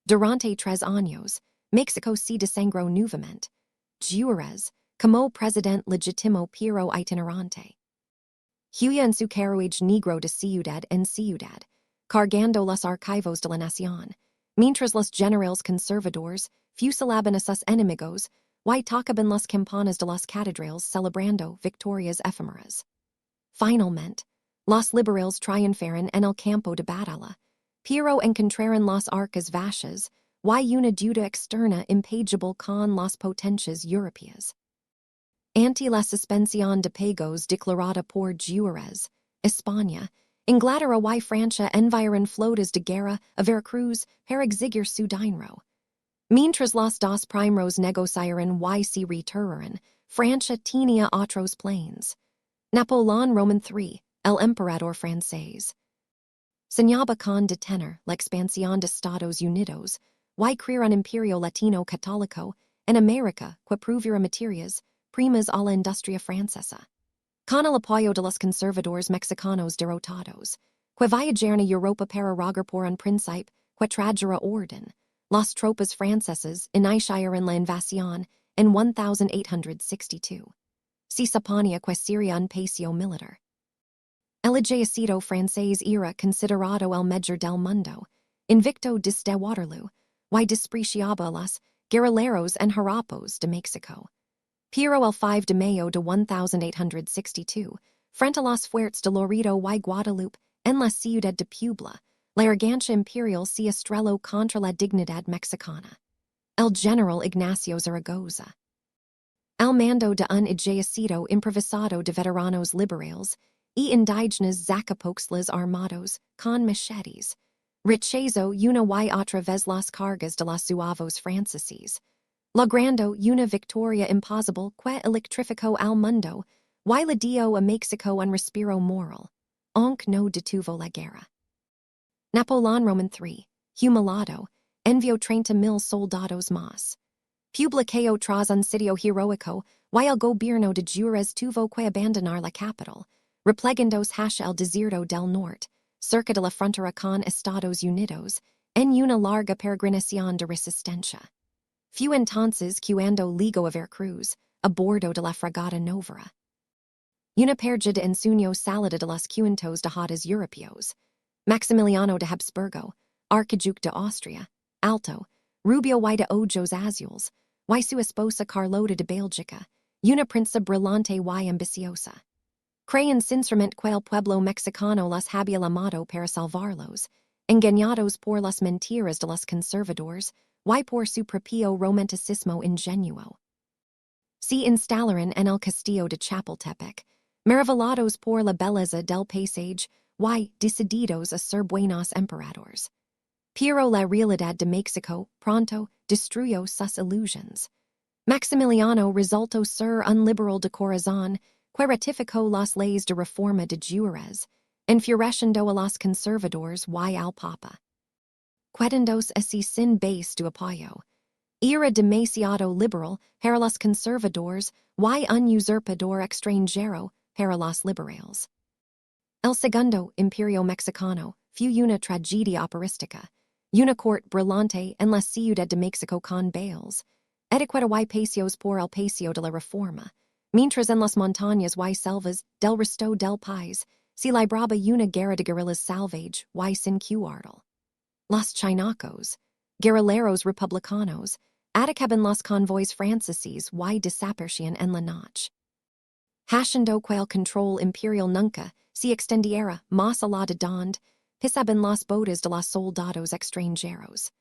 Durante 3 años, México se desangró nuevamente. Juárez, como presidente legítimo pero itinerante, huía en su carruaje negro de ciudad en ciudad, cargando los archivos de la nación, mientras los generales conservadores fusilaban a sus enemigos y tocaban las campanas de las catedrales celebrando victorias efímeras. Finalmente, los liberales triunfaron en el campo de batalla, pero encontraron las arcas vacías y una deuda externa impagable con las potencias europeas. Ante la suspensión de pagos declarada por Juárez, España, Inglaterra y Francia enviaron flotas de guerra a Veracruz para exigir su dinero. Mientras los dos primeros negociaron y se retiraron, Francia tenía otros planes. Napoleón Roman III, el emperador francés, soñaba con detener la expansión de Estados Unidos y crear un imperio latino católico en América que proviera materias primas a la industria francesa. Con el apoyo de los conservadores mexicanos derrotados, que viajaron a Europa para rogar por un príncipe que trajera orden, las tropas francesas iniciaron la invasión en 1862. Se suponía que sería un paseo militar. El ejército francés era considerado el mejor del mundo, invicto desde Waterloo, y despreciaba a los guerrilleros en harapos de México. Pero el 5 de mayo de 1862, frente a los fuertes de Laredo y Guadalupe en la ciudad de Puebla, la argancia imperial se estrelló contra la dignidad mexicana. El general Ignacio Zaragoza, al mando de un ejército improvisado de veteranos liberales y indígenas zacapoxtlas armados con machetes, rechazó una y otra vez las cargas de los suavos franceses, logrando una victoria imposible que electrificó al mundo y le dio a México un respiro moral, aunque no detuvo la guerra. Napoleón Roman III, humillado, envió 30,000 soldados más. Publicó tras un sitio heroico y el gobierno de Juárez tuvo que abandonar la capital, replegándose hacia el desierto del norte, cerca de la frontera con Estados Unidos, en una larga peregrinación de resistencia. Fue entonces cuando llegó a Veracruz, a bordo de la fragata Novara. Una pérdida en sueño salida de los cuentos de hadas europeos. Maximiliano de Habsburgo, archiduque de Austria, alto, rubio y de ojos azules, y su esposa Carlota de Bélgica, una princesa brillante y ambiciosa. Creen sinceramente que el pueblo mexicano los había llamado para salvarlos, engañados por las mentiras de los conservadores y por su propio romanticismo ingenuo. Se instalaron en el castillo de Chapultepec, maravillados por la belleza del paisaje y decididos a ser buenos emperadores. Pero la realidad de México pronto destruyó sus ilusiones. Maximiliano resultó ser un liberal de corazón que ratificó las leyes de reforma de Juárez, enfureciendo a los conservadores y al Papa. Quedándose así sin base de apoyo. Era demasiado liberal para los conservadores y un usurpador extranjero para los liberales. El segundo imperio mexicano fue una tragedia operística, una corte brillante en la ciudad de México con bailes, etiqueta y paseos por el paseo de la Reforma, mientras en las montañas y selvas del resto del país se libraba una guerra de guerrillas salvaje y sin cuartel. Los chinacos, guerrilleros republicanos, atacaban los convoys franceses y desaparecían en la noche. Haciendo que el control imperial nunca se extendiera más allá de donde pisaban las botas de los soldados extranjeros.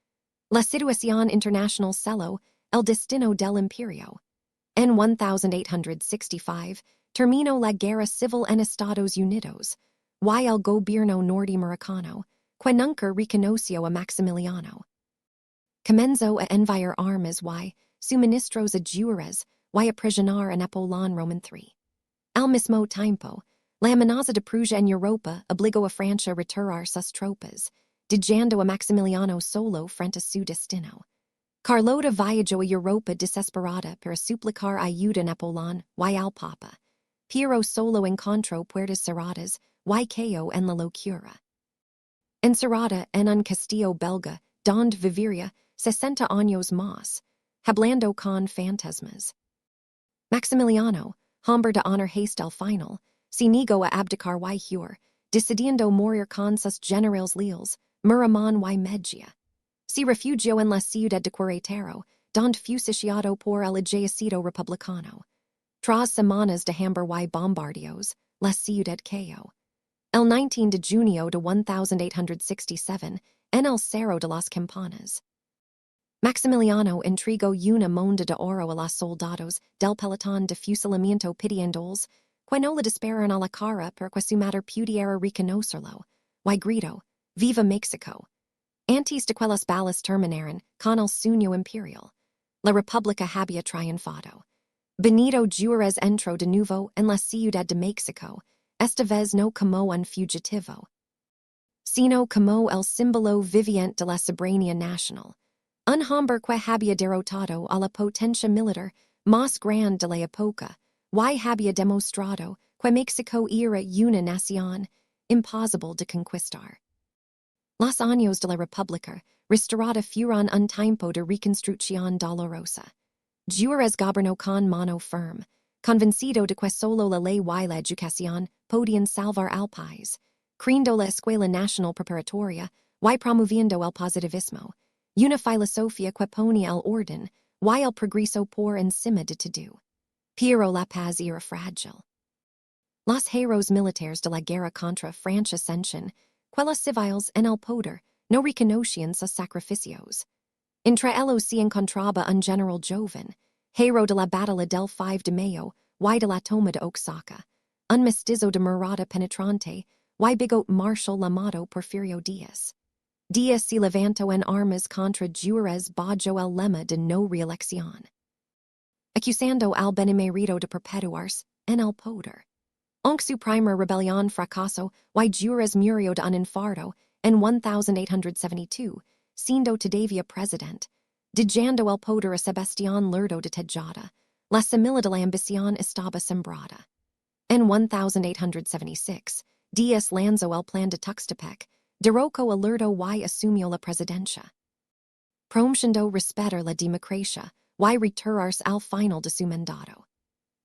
La situación internacional selló el destino del imperio. En 1865 terminó la guerra civil en Estados Unidos, y el gobierno norteamericano, que nunca reconoció a Maximiliano, comenzó a enviar armas y suministros a Juárez y a aprisionar a Napoleón Roman III. Al mismo tiempo, la amenaza de Prusia en Europa obligó a Francia a retirar sus tropas, dejando a Maximiliano solo frente a su destino. Carlota viajó a Europa desesperada para suplicar ayuda a Napoleón y al Papa, pero solo encontró puertas cerradas y cayó en la locura. Encerrada en un castillo belga donde viviría 60 años más, hablando con fantasmas. Maximiliano, hombre de honor hasta el final, se negó a abdicar y huir, decidiendo morir con sus generales leales, Miramón y Mejía. Se refugió en la ciudad de Querétaro, donde fue sitiado por el ejército republicano. Tras semanas de hambre y bombardeos, la ciudad cayó. El 19 de junio de 1867, en el Cerro de las Campanas. Maximiliano entregó una moneda de oro a los soldados del pelotón de fusilamiento pidiéndoles que no la desperan a la cara porque su madre pudiera reconocerlo, y grito, Viva Mexico! Antes de que las balas terminaran con el sueño imperial, la república había triunfado. Benito Juárez entró de nuevo en la ciudad de México, esta vez no como un fugitivo, sino como el símbolo viviente de la soberanía nacional. Un hombre que había derrotado a la potencia militar más grande de la época, y había demostrado que México era una nación imposible de conquistar. Los años de la República restaurada fueron un tiempo de reconstrucción dolorosa. Juárez gobernó con mano firme, convencido de que solo la ley y la educación podían salvar al país, creando la Escuela Nacional Preparatoria y promoviendo el positivismo, una filosofía que ponía el orden y el progreso por encima de todo. Pero la paz era frágil. Los héroes militares de la guerra contra Francia ascension, que los civiles en el poder no reconocían sus sacrificios. Entre ellos se encontraba un general joven, héroe de la batalla del 5 de Mayo y de la toma de Oaxaca, un mestizo de mirada penetrante y bigot marshal llamado Porfirio Díaz. Díaz se levantó en armas contra Juárez bajo el lema de no reelección, acusando al benemérito de perpetuarse en el poder. Aunque su primera rebelión fracasó y Juárez murió de un infarto en 1872, siendo todavía presidente, dejando el poder a Sebastián Lerdo de Tejada, la semilla de la ambición estaba sembrada. En 1876, Díaz lanzó el plan de Tuxtepec, derrocó a Lerdo y asumió la presidencia, prometiendo respetar la democracia y retirarse al final de su mandato.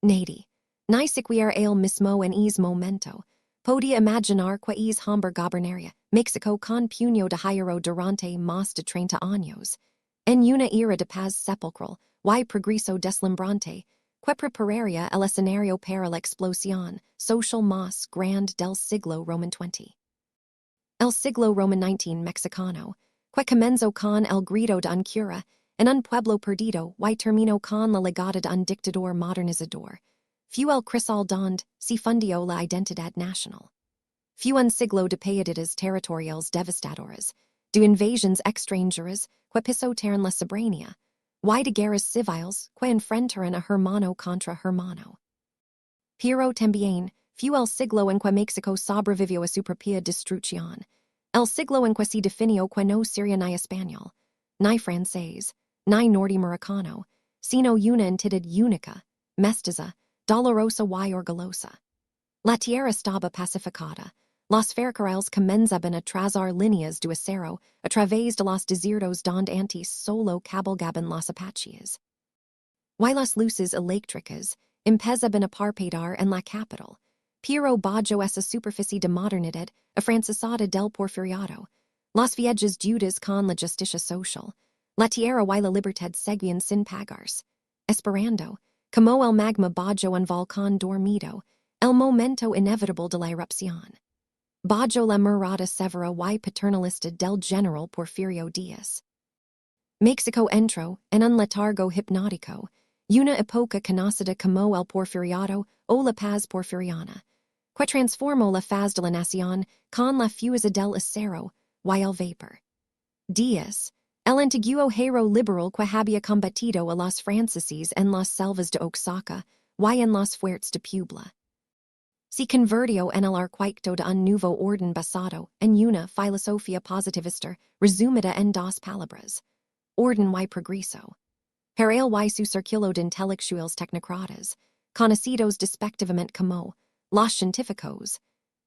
Nadie, ni siquiera él mismo en ese momento, podía imaginar que ese hombre gobernaría México con puño de hierro durante más de 30 años, en una era de paz sepulcral y progreso deslumbrante, que prepararía el escenario para la explosión social más grande del siglo Roman XX. El siglo Roman XIX mexicano, que comenzó con el grito de un cura en un pueblo perdido y terminó con la legada de un dictador modernizador, fue el crisol donde se fundió la identidad nacional. Fue un siglo de pérdidas territoriales devastadoras, de invasiones extranjeras que pisotearon la soberanía, y de guerras civiles que enfrentaron a hermano contra hermano. Pero también fue el siglo en que México sobrevivió a su propia destrucción, el siglo en que se definió que no sería ni español, ni francés, ni norteamericano, sino una entidad única, mestiza, dolorosa y orgullosa. La tierra estaba pacificada. Los ferrocarriles comenzaban a trazar líneas de acero a través de los desiertos donde antes solo cabalgaban los apaches. Y las luces eléctricas empezaban a parpadear en la capital, pero bajo esa superficie de modernidad afrancesada del porfiriato, las viejas deudas con la justicia social, la tierra y la libertad seguían sin pagarse, esperando, como el magma bajo un volcán dormido, el momento inevitable de la erupción. Bajo la mirada severa y paternalista del general Porfirio Díaz, México entró en un letargo hipnótico, una época conocida como el porfiriato o la paz porfiriana, que transformó la faz de la nación con la fuerza del acero y el vapor. Díaz, el antiguo héroe liberal que había combatido a los franceses en las selvas de Oaxaca y en los fuertes de Puebla, se convirtió en el arquitecto de un nuevo orden basado en una filosofía positivista resumida en dos palabras, orden y progreso. Para él y su círculo de intelectuales tecnócratas, conocidos despectivamente como los científicos,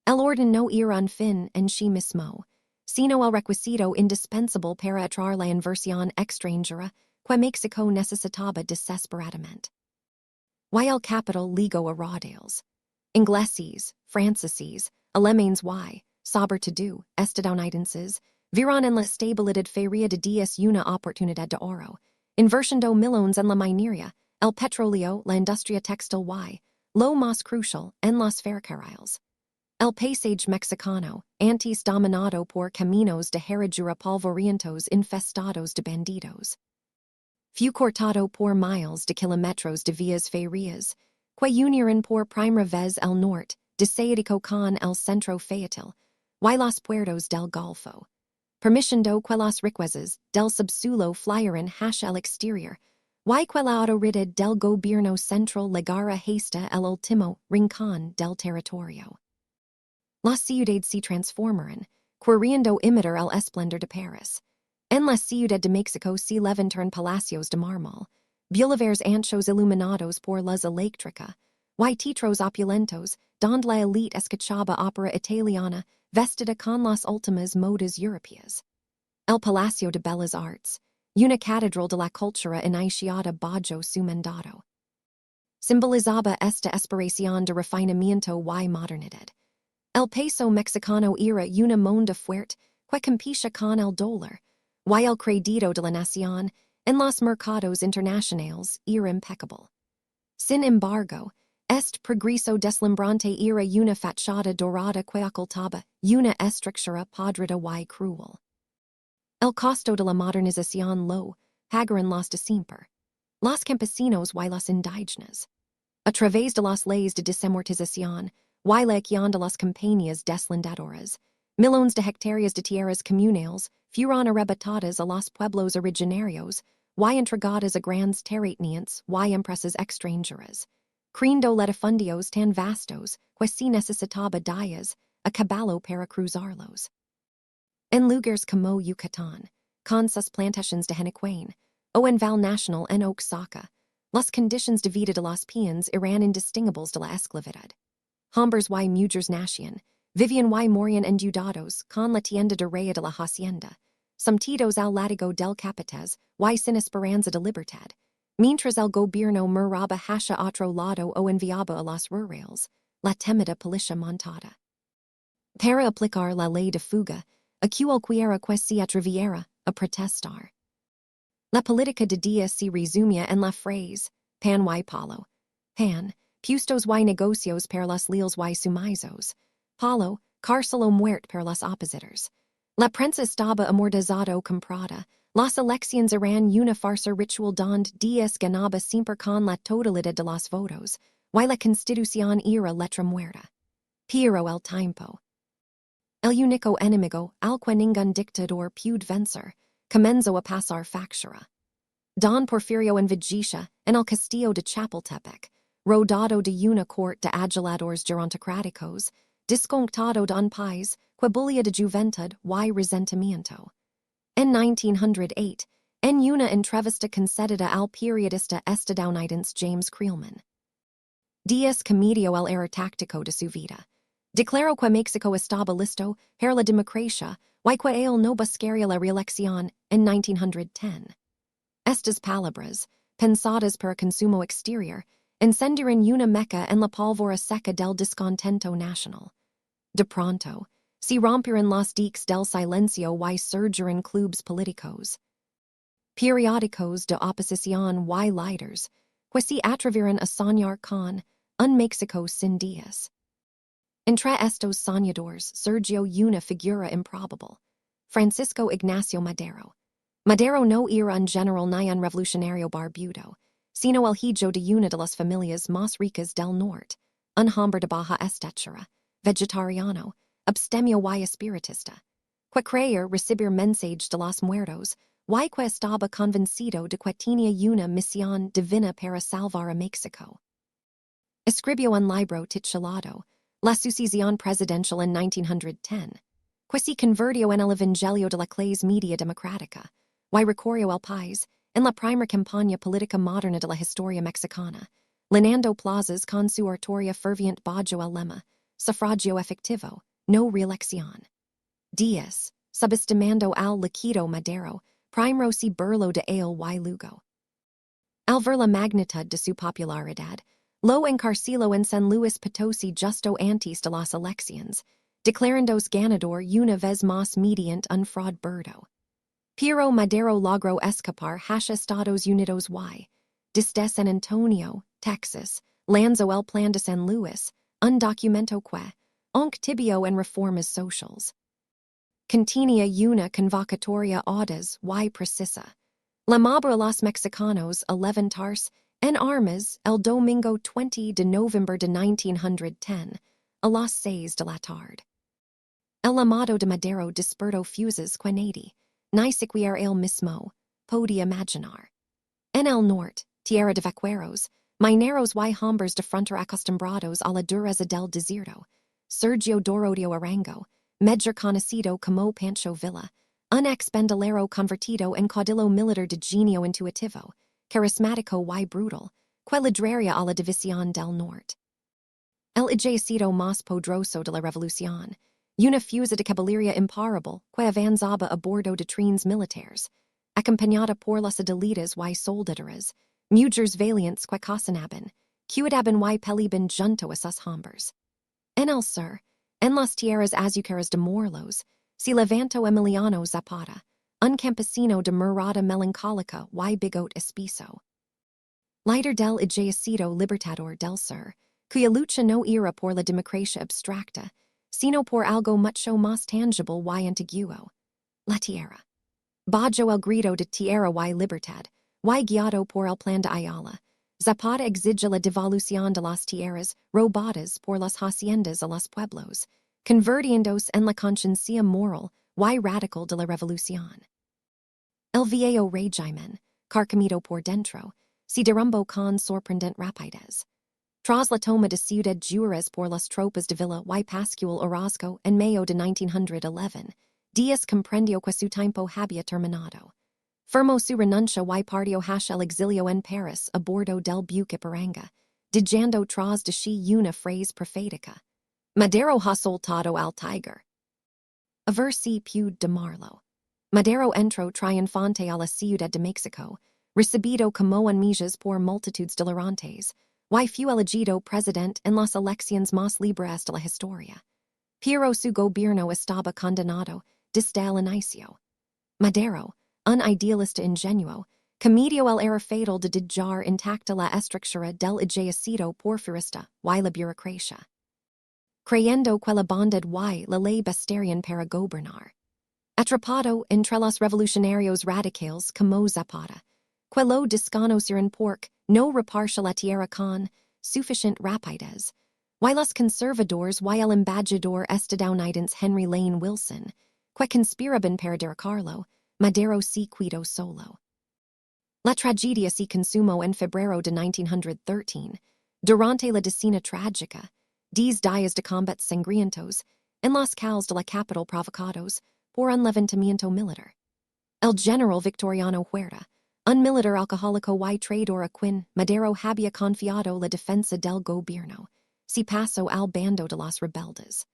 el orden no era un fin en sí mismo, sino el requisito indispensable para atraer la inversión extranjera que México necesitaba desesperadamente. Y el capital ligó a rodeos. Ingleses, franceses, alemanes y, sobre todo, estadounidenses, vieron en la estabilidad feria de Díaz una oportunidad de oro, invirtiendo millones en la minería, el petróleo, la industria textil y, lo más crucial, en los ferrocarriles. El paisaje mexicano, antes dominado por caminos de herradura polvorientos infestados de bandidos, fue cortado por miles de kilómetros de vías ferias, que unieron por primera vez el norte, desértico con el centro fértil, y los puertos del Golfo, permitiendo que las riquezas del subsuelo fluyeran hacia el exterior, y que la autoridad del gobierno central llegara hasta el último rincón del territorio. Las ciudades se transformaron, queriendo imitar el esplendor de París. En la Ciudad de México se levantaron palacios de mármol, boulevards anchos iluminados por luz eléctrica, y teatros opulentos, donde la élite escuchaba ópera italiana vestida con las últimas modas europeas. El Palacio de Bellas Artes, una catedral de la cultura iniciada bajo su mandato, simbolizaba esta aspiración de refinamiento y modernidad. El peso mexicano era una moneda fuerte que competía con el dólar, y el crédito de la nación en los mercados internacionales era impecable. Sin embargo, este progreso deslumbrante era una fachada dorada que ocultaba una estructura podrida y cruel. El costo de la modernización lo pagaron los de siempre, los campesinos y los indígenas. A través de las leyes de desamortización y la acción de las campañas deslindadoras, millones de hectáreas de tierras comunales fueron arrebatadas a los pueblos originarios y entregadas a grandes terratenientes y empresas extranjeras, creando latifundios tan vastos que se necesitaba días a caballo para cruzarlos. En lugares como Yucatán, con sus plantations de henequén, o en Val Nacional en Oaxaca, las conditions de vida de los peons eran indistinguibles de la esclavidad. Hombres y mujeres nacían, vivían y morían endeudados con la tienda de raya de la hacienda, sometidos al látigo del capataz y sin esperanza de libertad, mientras el gobierno miraba hacia otro lado o enviaba a los rurales la temida policía montada. Para aplicar la ley de fuga, a cualquiera que se atreviera a protestar. La política de Díaz se resumía en la frase, pan y palo. Pan, puestos y negocios para los leales y sumisos. Palo, cárcel o muerte para los opositores. La prensa estaba amortizado comprada. Las elecciones eran una farsa ritual donde Díaz ganaba siempre con la totalidad de los votos, y la constitución era letra muerta. Pero el tiempo. El único enemigo al que ningún dictador pudo vencer, comenzó a pasar factura. Don Porfirio en Vigicia, en el castillo de Chapultepec, rodado de una corte de aduladores gerontocráticos, desconectado de un país que bulia de juventud y resentimiento. En 1908, en una entrevista concedida al periodista estadounidense James Creelman, Díaz cometió el error táctico de su vida. Declaró que México estaba listo para la democracia y que él no buscaría la reelección en 1910. Estas palabras, pensadas para consumo exterior, encendieron una mecha en la pólvora seca del descontento nacional. De pronto, se rompieron los diques del silencio y surgieron clubes políticos, periódicos de oposición y líderes, que se atrevieron a soñar con un México sin Díaz. Entre estos soñadores surgió una figura improbable, Francisco Ignacio Madero. Madero no era un general ni un revolucionario barbudo, sino el hijo de una de las familias más ricas del norte, un hombre de baja estatura, vegetariano, abstemio y espiritista, que creía recibir mensajes de los muertos, y que estaba convencido de que tenía una misión divina para salvar a México. Escribió un libro titulado La sucesión presidencial en 1910, que se convirtió en el evangelio de la clase media democrática, y recorrió el país en la primera campaña política moderna de la historia mexicana, llenando plazas con su oratoria ferviente bajo el lema, sufragio efectivo, no reelección. Díaz, subestimando al liquido Madero, primero se burló de él y luego. Al ver la magnitud de su popularidad, lo encarceló en San Luis Potosí justo antes de las elecciones, declarándose ganador una vez más mediante un fraudberdo. Pero Madero logró escapar hacia Estados Unidos y, desde San Antonio, Texas, lanzó el plan de San Luis, un documento que, aunque tibio en reformas sociales, contenía una convocatoria audaz y precisa. Llamaba a los mexicanos a levantarse En armas, el domingo 20 de November de 1910, a las 6 de la tarde. El amado de Madero despertó fuses quenadi, ni siquiera el mismo, podía imaginar. En el norte, tierra de vaqueros, mineros y hombres de frontera acostumbrados a la dureza del desierto, Sergio Dorodio Arango, mejor conocido como Pancho Villa, un ex-bandolero convertido en caudillo militar de genio intuitivo, carismático y brutal, que lidraría a la división del norte. El ejército más poderoso de la Revolución, una fuerza de caballería imparable que avanzaba a bordo de trenes militares, acompañada por las adelitas y soldaderas, mujeres valientes que caçaban, cuidaban y peleaban junto a sus hombres. En el sur, en las tierras azucaras de Morelos, se levantó Emiliano Zapata, un campesino de mirada melancólica y bigot espeso. Líder del ejército libertador del sur, cuya lucha no era por la democracia abstracta, sino por algo mucho más tangible y antiguo, la tierra. Bajo el grito de tierra y libertad, y guiado por el plan de Ayala, Zapata exige la devolución de las tierras robadas por las haciendas a los pueblos, convirtiéndose en la conciencia moral y radical de la revolución. El viejo régimen, carcomido por dentro, se derrumbó con sorprendente rapidez. Tras la toma de Ciudad Juárez por las tropas de Villa y Pascual Orozco en mayo de 1911, Díaz comprendió que su tiempo había terminado. Firmó su renuncia y partió hacia el exilio en Paris a bordo del buque Ipiranga, dejando tras de sí una frase profética. Madero ha soltado al tiger. A ver si puede domarlo. Madero entró triunfante a la Ciudad de México, recibido como un mesías por multitudes delirantes, y fue elegido presidente en las elecciones más libres de la historia. Pero su gobierno estaba condenado desde el inicio. Madero, un idealista ingenuo, cometió el error fatal de dejar intacta la estructura del ejército porfirista y la burocracia, creyendo que la bondad y la ley bastarían para gobernar. Atrapado entre los revolucionarios radicales como Zapata, que lo desconocieron porque no repartió la tierra con suficient rapidez, y los conservadores y el embajador estadounidense Henry Lane Wilson, que conspiraban para derrocarlo, Madero se quedó solo. La tragedia se consumó en febrero de 1913, durante la decena trágica, 10 días de combates sangrientos, en las calles de la capital provocados por un levantamiento militar. El general Victoriano Huerta, un militar alcohólico y traidor a quien Madero había confiado la defensa del gobierno, se pasó al bando de los rebeldes.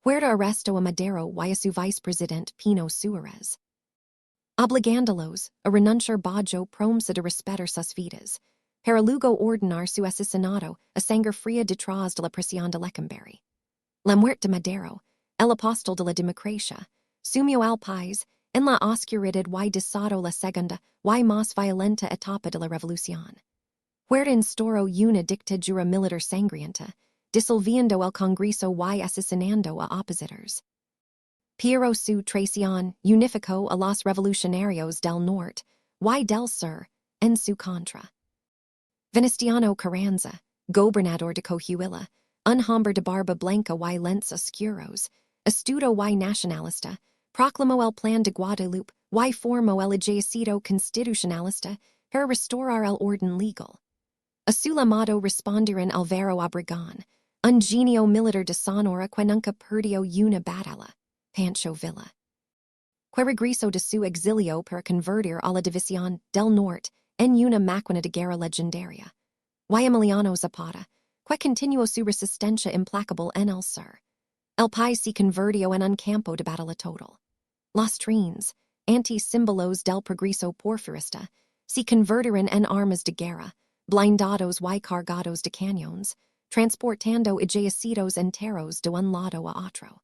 Huerta arrestó a Madero y a su vicepresidente Pino Suárez, obligándolos a renunciar bajo promesa de respetar sus vidas, para luego ordenar su asesinato a sangre fría detrás de la prisión de Lecumberri. La muerte de Madero, el apóstol de la democracia, sumió al país en la oscuridad y desató la segunda y más violenta etapa de la revolución. Huerta instauró una dictadura militar sangrienta, disolviendo el Congreso y asesinando a opositores. Pero su traición unificó a los revolucionarios del norte y del sur en su contra. Venustiano Carranza, gobernador de Coahuila, un hombre de barba blanca y lentes oscuros, astuto y nacionalista, proclamó el plan de Guadalupe y formó el ejército constitucionalista para restaurar el orden legal. A su llamado respondieron Álvaro Obregón, un genio militar de Sonora que nunca perdió una batalla, Pancho Villa, que regresó de su exilio para convertir a la división del norte en una máquina de guerra legendaria, y Emiliano Zapata, que continuó su resistencia implacable en el sur. El país se convirtió en un campo de batalla total. Los trenes, anti-símbolos del progreso porfirista, se convirtieron en armas de guerra, blindados y cargados de cañones, transportando ejércitos enteros de un lado a otro.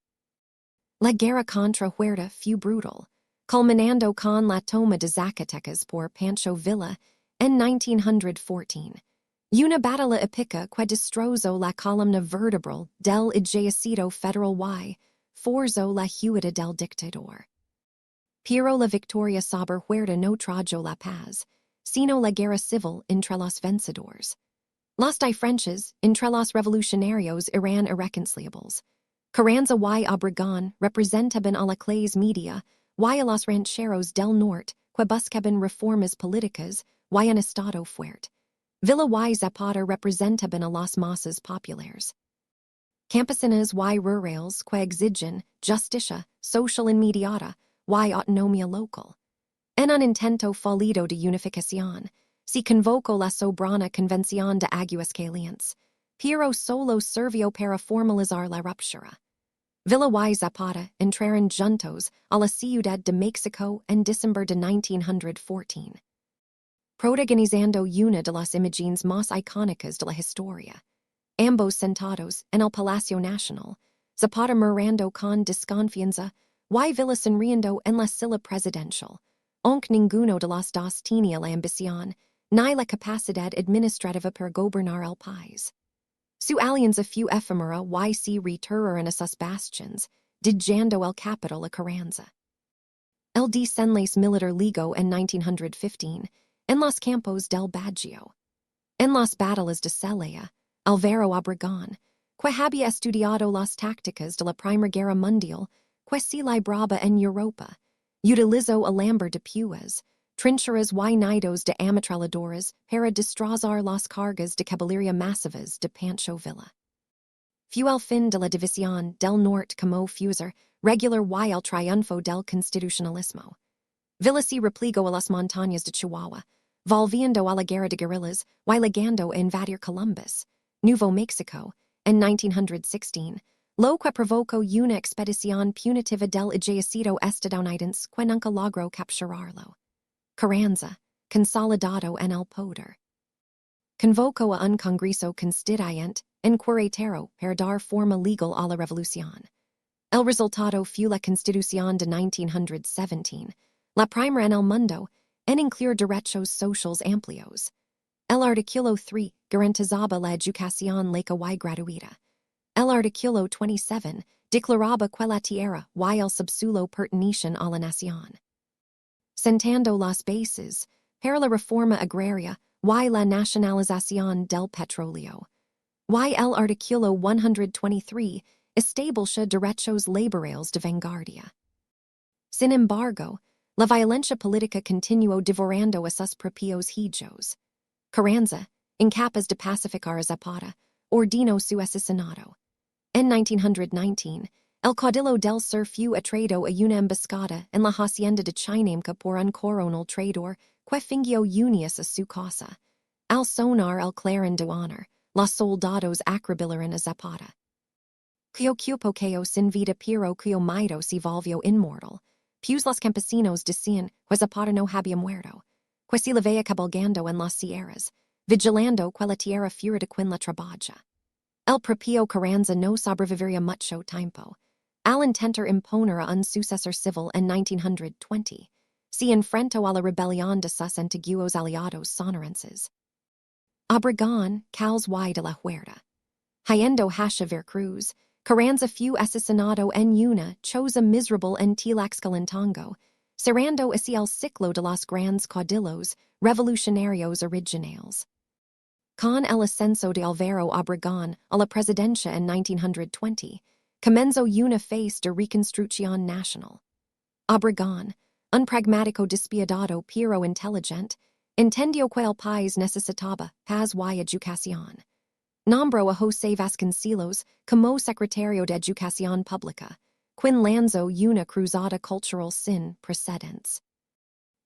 La guerra contra Huerta fue brutal, culminando con la toma de Zacatecas por Pancho Villa en 1914, una batalla épica que destrozó la columna vertebral del ejército federal y forzó la huida del dictador. Pero la victoria sobre Huerta no trajo la paz, sino la guerra civil entre los vencedores. Las diferencias entre los revolucionarios eran irreconciliables. Carranza y Obregón representaban a la clase media y a los rancheros del norte que buscaban reformas políticas y un estado fuerte. Villa y Zapata representaban a las masas populares. Campesinas y rurales que exigen justicia social inmediata y autonomía local. En un intento fallido de unificación, se convocó la soberana convención de aguas calientes, pero solo sirvió para formalizar la ruptura. Villa y Zapata entraron juntos a la Ciudad de México en diciembre de 1914, protagonizando una de las imágenes más icónicas de la historia. Ambos sentados en el Palacio Nacional, Zapata mirando con desconfianza y Villa sonriendo en la silla presidencial, aunque ninguno de los dos tenía la ambición ni la capacidad administrativa para gobernar el país. Su alianza fue efímera y se retiraron a sus bastions, dejando el capital a Carranza. El desenlace militar ligó en 1915, en los campos del Bajío. En las batallas de Celaya, Álvaro Obregón, que había estudiado las tácticas de la Primera Guerra Mundial, que se libraba en Europa, utilizó alambre de púas, trincheras y nidos de ametralladoras para destrozar las cargas de caballería masivas de Pancho Villa. Fue el fin de la división del norte como fuser regular y el triunfo del constitucionalismo. Villa se replegó a las montañas de Chihuahua, volviendo a la guerra de guerrillas y llegando a invadir Columbus, Nuevo México, en 1916, lo que provocó una expedición punitiva del ejército estadounidense que nunca logró capturarlo. Carranza, consolidado en el poder, convocó a un congreso constituyente en Querétaro para dar forma legal a la revolución. El resultado fue la Constitución de 1917, la primera en el mundo en incluir derechos sociales amplios. El artículo 3 garantizaba la educación laica y gratuita. El artículo 27 declaraba que la tierra y el subsuelo pertenecían a la nación, sentando las bases para la reforma agraria y la nacionalización del petróleo. Y el artículo 123 estableció derechos laborales de vanguardia. Sin embargo, la violencia política continuó devorando a sus propios hijos. Carranza, incapaz de pacificar a Zapata, ordenó su asesinato. En 1919, el caudillo del Sur fue atraído a una emboscada en la hacienda de Chinamca por un coronel traidor que fingió unirse a su causa. Al sonar el clarín de honor, los soldados acribillaron a Zapata. Cuyo cupo sin vida pero cuyo miedo se volvió inmortal, pues los campesinos decían que Zapata no había muerto, que se le veía cabalgando en las sierras, vigilando que la tierra fuera de quien la trabaja. El propio Carranza no sobreviviría mucho tiempo. Al intentar imponer a un sucesor civil en 1920, se enfrentó a la rebelión de sus antiguos aliados sonorenses. Obregón, Caos y de la Huerta. Yendo hacia Veracruz, Carranza fue asesinado en una choza miserable en Tlaxcalantongo, cerrando así el ciclo de los grandes caudillos revolucionarios originales. Con el ascenso de Álvaro Obregón a la presidencia en 1920, comenzó una fase de reconstrucción nacional. Obregón, un pragmático despiadado pero inteligente, entendió que el país necesitaba paz y educación. Nombró a José Vasconcelos como secretario de Educación Pública, quien lanzó una cruzada cultural sin precedentes,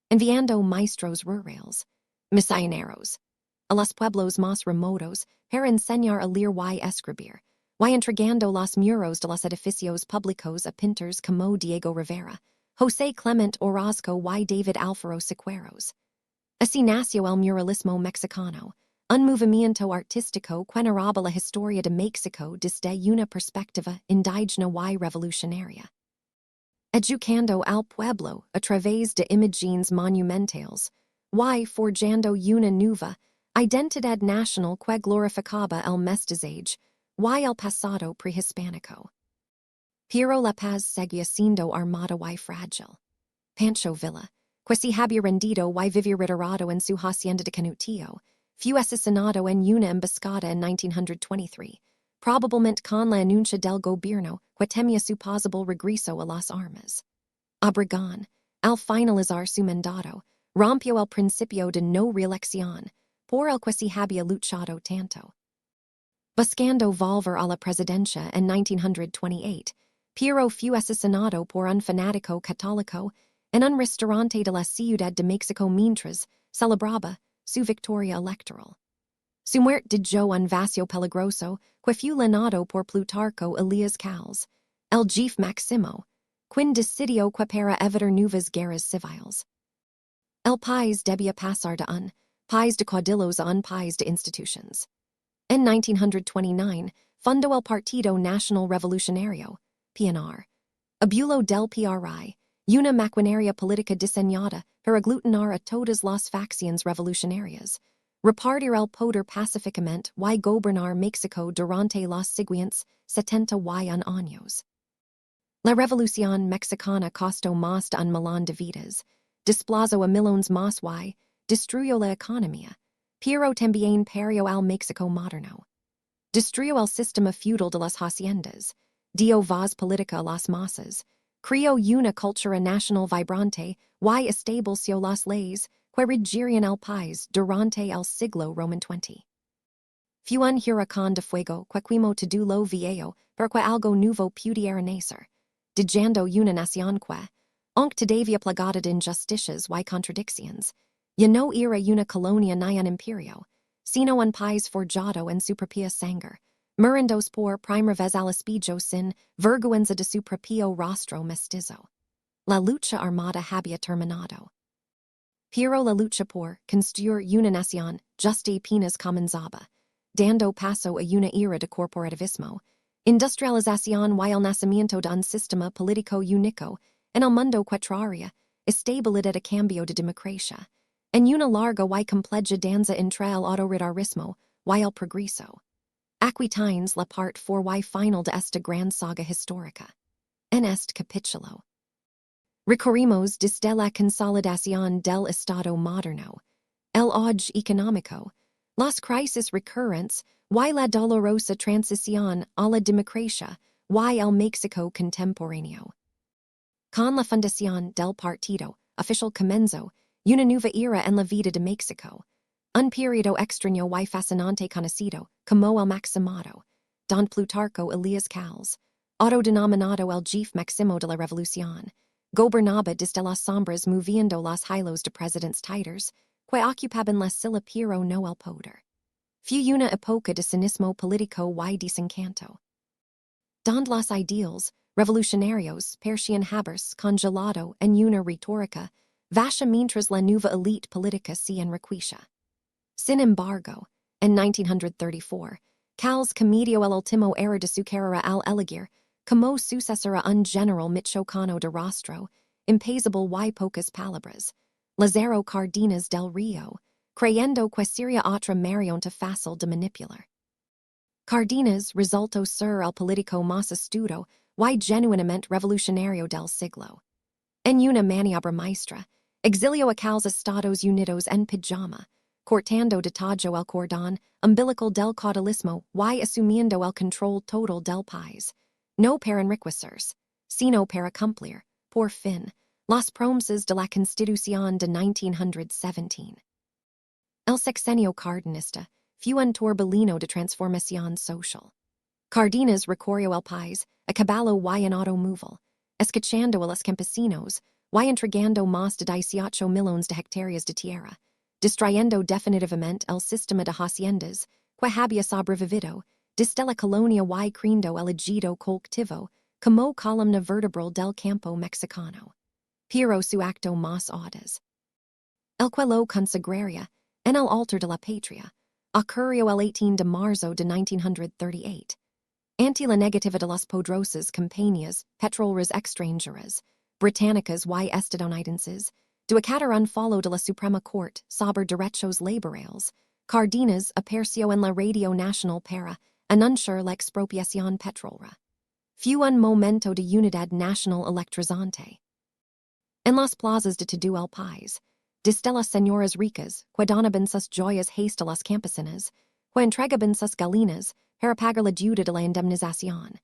enviando maestros rurales, misioneros, a los pueblos más remotos para enseñar a leer y escribir, y entregando los muros de los edificios públicos a pintores como Diego Rivera, José Clemente Orozco y David Alfaro Siqueiros. Así nació el muralismo mexicano, un movimiento artístico que narraba la historia de México desde una perspectiva indígena y revolucionaria, educando al pueblo a través de imágenes monumentales y forjando una nueva identidad nacional que glorificaba el mestizaje y el pasado prehispánico. Pero la paz seguía siendo armada y frágil. Pancho Villa, que si había rendido y vivir retirado en su hacienda de Canutillo, fue asesinado en una emboscada en 1923, probablemente con la anuncia del gobierno que temía su posible regreso a las armas. Obregón, al finalizar su mandato, rompió el principio de no reelección, por el que se había luchado tanto. Buscando volver a la presidencia en 1928, Piero fue asesinado por un fanático católico en un restaurante de la Ciudad de México mientras celebraba su victoria electoral. Su muerte dejó un vacío peligroso que fue llenado por Plutarco Elias Calles, el jefe máximo, quien decidió que para evitar nuevas guerras civiles, el país debía pasar de un país de caudillos a un país de institutions. En 1929, fundó el Partido Nacional Revolucionario, PNR, abuelo del PRI, una maquinaria política diseñada para aglutinar a todas las facciones revolucionarias, repartir el poder pacíficamente y gobernar México durante los siguientes 71 años. La Revolución Mexicana costó más de un millón de vidas, desplazó a millones más y destruyó la economía, pero también perdió al México moderno. Destruyó el sistema feudal de las haciendas, dio voz política a las masas, creó una cultura nacional vibrante y estableció las leyes que regirían el país durante el siglo Roman XX. Fue un huracán de fuego que quemó todo lo viejo para que algo nuevo pudiera nacer, dejando una nación que, aunque todavía plagada de injusticias y contradicciones, ya no era una colonia ni un imperio, sino un país forjado en su propia sangre, muriéndose por primera vez al espejo sin vergüenza de su propio rostro mestizo. La lucha armada había terminado. Pero la lucha por construir una nación justa apenas comenzaba, dando paso a una era de corporativismo, industrialización y el nacimiento de un sistema político único en el mundo que traería estabilidad a cambio de democracia, en una larga y compleja danza entre el autoritarismo y el progreso. Aquí tienes la parte for y final de esta gran saga histórica. En este capítulo recorrimos desde la consolidación del Estado moderno, el auge económico, las crisis recurrentes y la dolorosa transición a la democracia y el México contemporáneo. Con la fundación del partido, oficial comenzó una nueva era en la vida de México, un periodo extraño y fascinante conocido como el Maximado, don Plutarco Elias Calles, autodenominado el jefe máximo de la Revolución, gobernaba desde las sombras moviendo los hilos de presidentes titulares que ocupaban la silla pero no el poder. Fue una época de cinismo político y desencanto, donde los ideales revolucionarios parecían haberse congelado en una retórica vacha mientras la nueva élite política se enriquecía. Sin embargo, en 1934, Calles cometió el último error de su carrera al elegir como sucesor a un general michoacano de rostro impasible y pocas palabras, Lázaro Cárdenas del Río, creyendo que sería otra marioneta fácil de manipular. Cárdenas resultó ser el político más astuto y genuinamente revolucionario del siglo. En una maniobra maestra, exilió a Calles Estados Unidos en pijama, cortando de tallo el cordón umbilical del caudillismo y asumiendo el control total del país, no para enriquecerse, sino para cumplir, por fin, las promesas de la Constitución de 1917. El sexenio cardenista fue un torbellino de transformación social. Cárdenas recorrió el país a caballo y en automóvil, escuchando a los campesinos y entregando más de 18 millones de hectáreas de tierra, distrayendo definitivamente el sistema de haciendas que había sobrevivido desde la colonia y creando el ejido colectivo como columna vertebral del campo mexicano. Pero su acto más audaz, el que lo consagraría en el altar de la patria, ocurrió el 18 de marzo de 1938. Ante la negativa de las poderosas compañías petroleras extranjeras, británicas y estadounidenses, de acatar un follow de la Suprema Corte sobre derechos laborales, Cárdenas apareció en la Radio Nacional para anunciar la expropiación petrolera. Fue un momento de unidad nacional electrizante. en las plazas de todo el país, desde las señoras ricas, que donaban sus joyas hasta las campesinas, que entregaban sus galinas para pagar la deuda de la indemnización.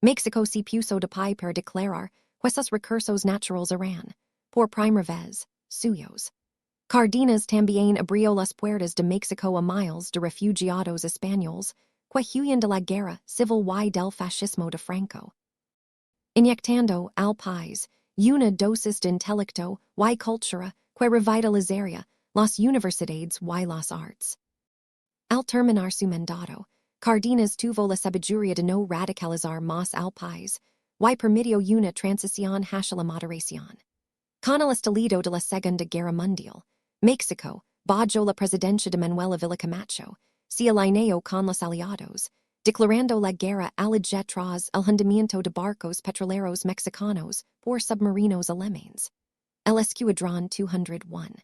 México se puso de pie para declarar que sus recursos naturales eran, por primera vez, suyos. Cárdenas también abrió las puertas de México a miles de refugiados españoles que huyen de la guerra civil y del fascismo de Franco, inyectando al país una dosis de intelecto y cultura que revitalizaría las universidades y las artes. Al terminar su mandato, Cárdenas tuvo la sabiduría de no radicalizar más al país y permitió una transición hacia la moderación. Con el estallido de la Segunda Guerra Mundial, México, bajo la presidencia de Manuel Ávila Camacho, se alineó con los aliados, declarando la guerra a la jet tras el hundimiento de barcos petroleros mexicanos por submarinos alemanes. El Escuadrón 201.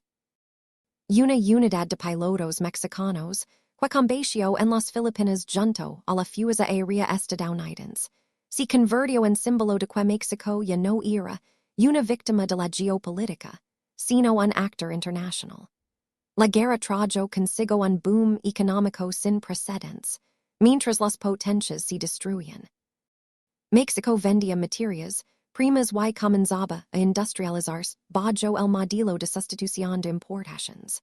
Una unidad de pilotos mexicanos que combatió en las Filipinas junto a la Fuerza Aérea Estadounidense, se convirtió en símbolo de que México ya no era una víctima de la geopolítica, sino un actor internacional. La guerra trajo consigo un boom económico sin precedentes, mientras las potencias se destruían. México vendía materias primas y comenzaba a industrializarse bajo el modelo de sustitución de importaciones.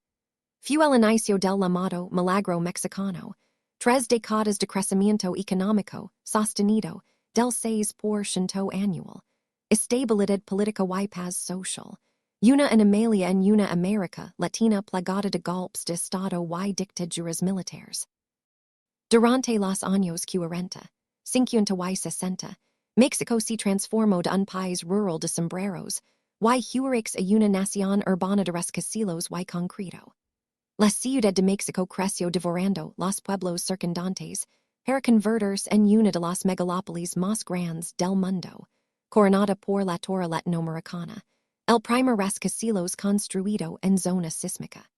Fue el inicio del llamado milagro mexicano, 3 décadas de crecimiento económico sostenido del 6% anual, estabilidad política y paz social, una anomalía en una América Latina plagada de golpes de Estado y dictaduras militares. Durante los años 40, 50 y 60, México se transformó de un país rural de sombreros y hurix a una nación urbana de rascacielos y concreto. La Ciudad de México creció devorando los pueblos circundantes para convertirse en una de las megalópolis más grandes del mundo, coronada por la Torre Latinoamericana, el primer rascacielos construido en zona sísmica.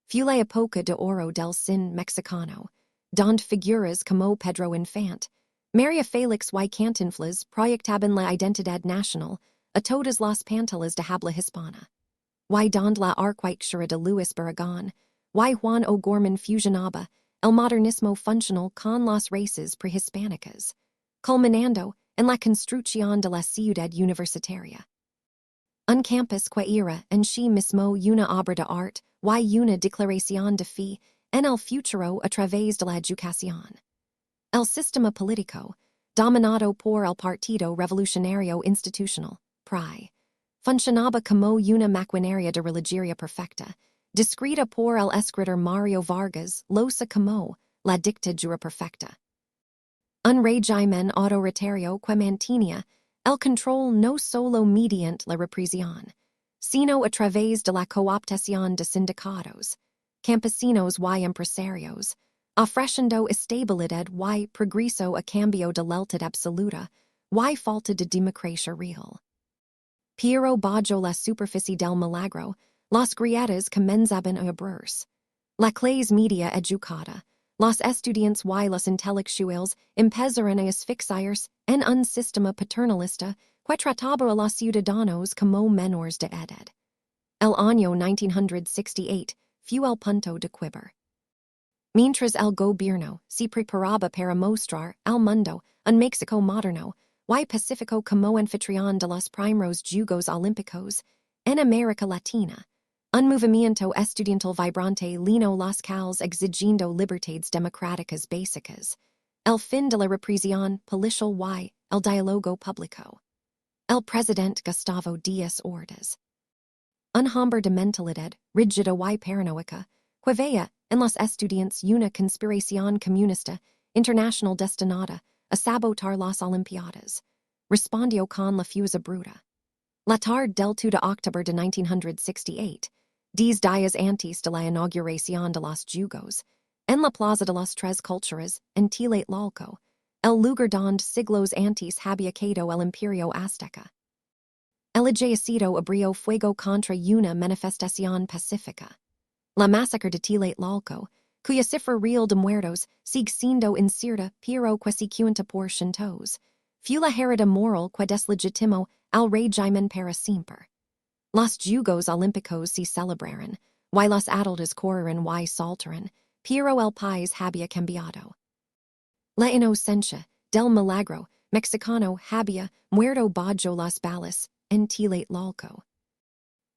Fue la época de oro del cine mexicano, donde figuras como Pedro Infante, María Félix y Cantinflas proyectaban la identidad nacional a todas las pantallas de habla hispana, y donde la arquitectura de Luis Barragán y Juan O'Gorman fusionaba el modernismo funcional con las raíces prehispánicas, culminando en la construcción de la ciudad universitaria. Un campus que era en sí mismo una obra de arte y una declaración de fe en el futuro a través de la educación. El sistema político, dominado por el Partido Revolucionario Institucional, PRI, funcionaba como una maquinaria de relojería perfecta, descrita por el escritor Mario Vargas Llosa como la dictadura perfecta. Un régimen autoritario que mantenía el control no solo mediante la represión, sino a través de la cooptación de sindicatos, campesinos y empresarios, ofreciendo estabilidad y progreso a cambio de lealtad absoluta y falta de democracia real. Pero bajo la superficie del milagro, las grietas comenzaban a abrirse. La clase media educada, los estudiantes y los intelectuales empezaron a asfixiarse en un sistema paternalista que trataba a los ciudadanos como menores de edad. El año 1968 fue el punto de quiebre. Mientras el gobierno se preparaba para mostrar al mundo un México moderno y pacífico como anfitrión de los primeros Juegos Olímpicos en América Latina, un movimiento estudiantil vibrante llenó las calles exigiendo libertades democráticas básicas, el fin de la represión policial y el diálogo público. El presidente Gustavo Díaz Ordaz, un hombre de mentalidad rígida y paranoica, que veía en los estudiantes una conspiración comunista internacional destinada a sabotar las Olimpiadas, respondió con la fuerza bruta. La tarde del 2 de octubre de 1968, 10 días antes de la inauguración de los Juegos, en la Plaza de las Tres Culturas, en Tlatelolco, el lugar donde siglos antes había quedado el Imperio Azteca. El ejército abrió fuego contra una manifestación pacífica. La masacre de Tlatelolco, cuya cifra real de muertos sigue siendo incierta pero que se cuenta por cientos, fue la herida moral que deslegitimó al régimen para siempre. Los Jugos Olímpicos se celebraron, y los adultos corrieron y saltaron, pero el país había cambiado. La inocencia del milagro mexicano había muerto bajo las balas en Tlatelolco.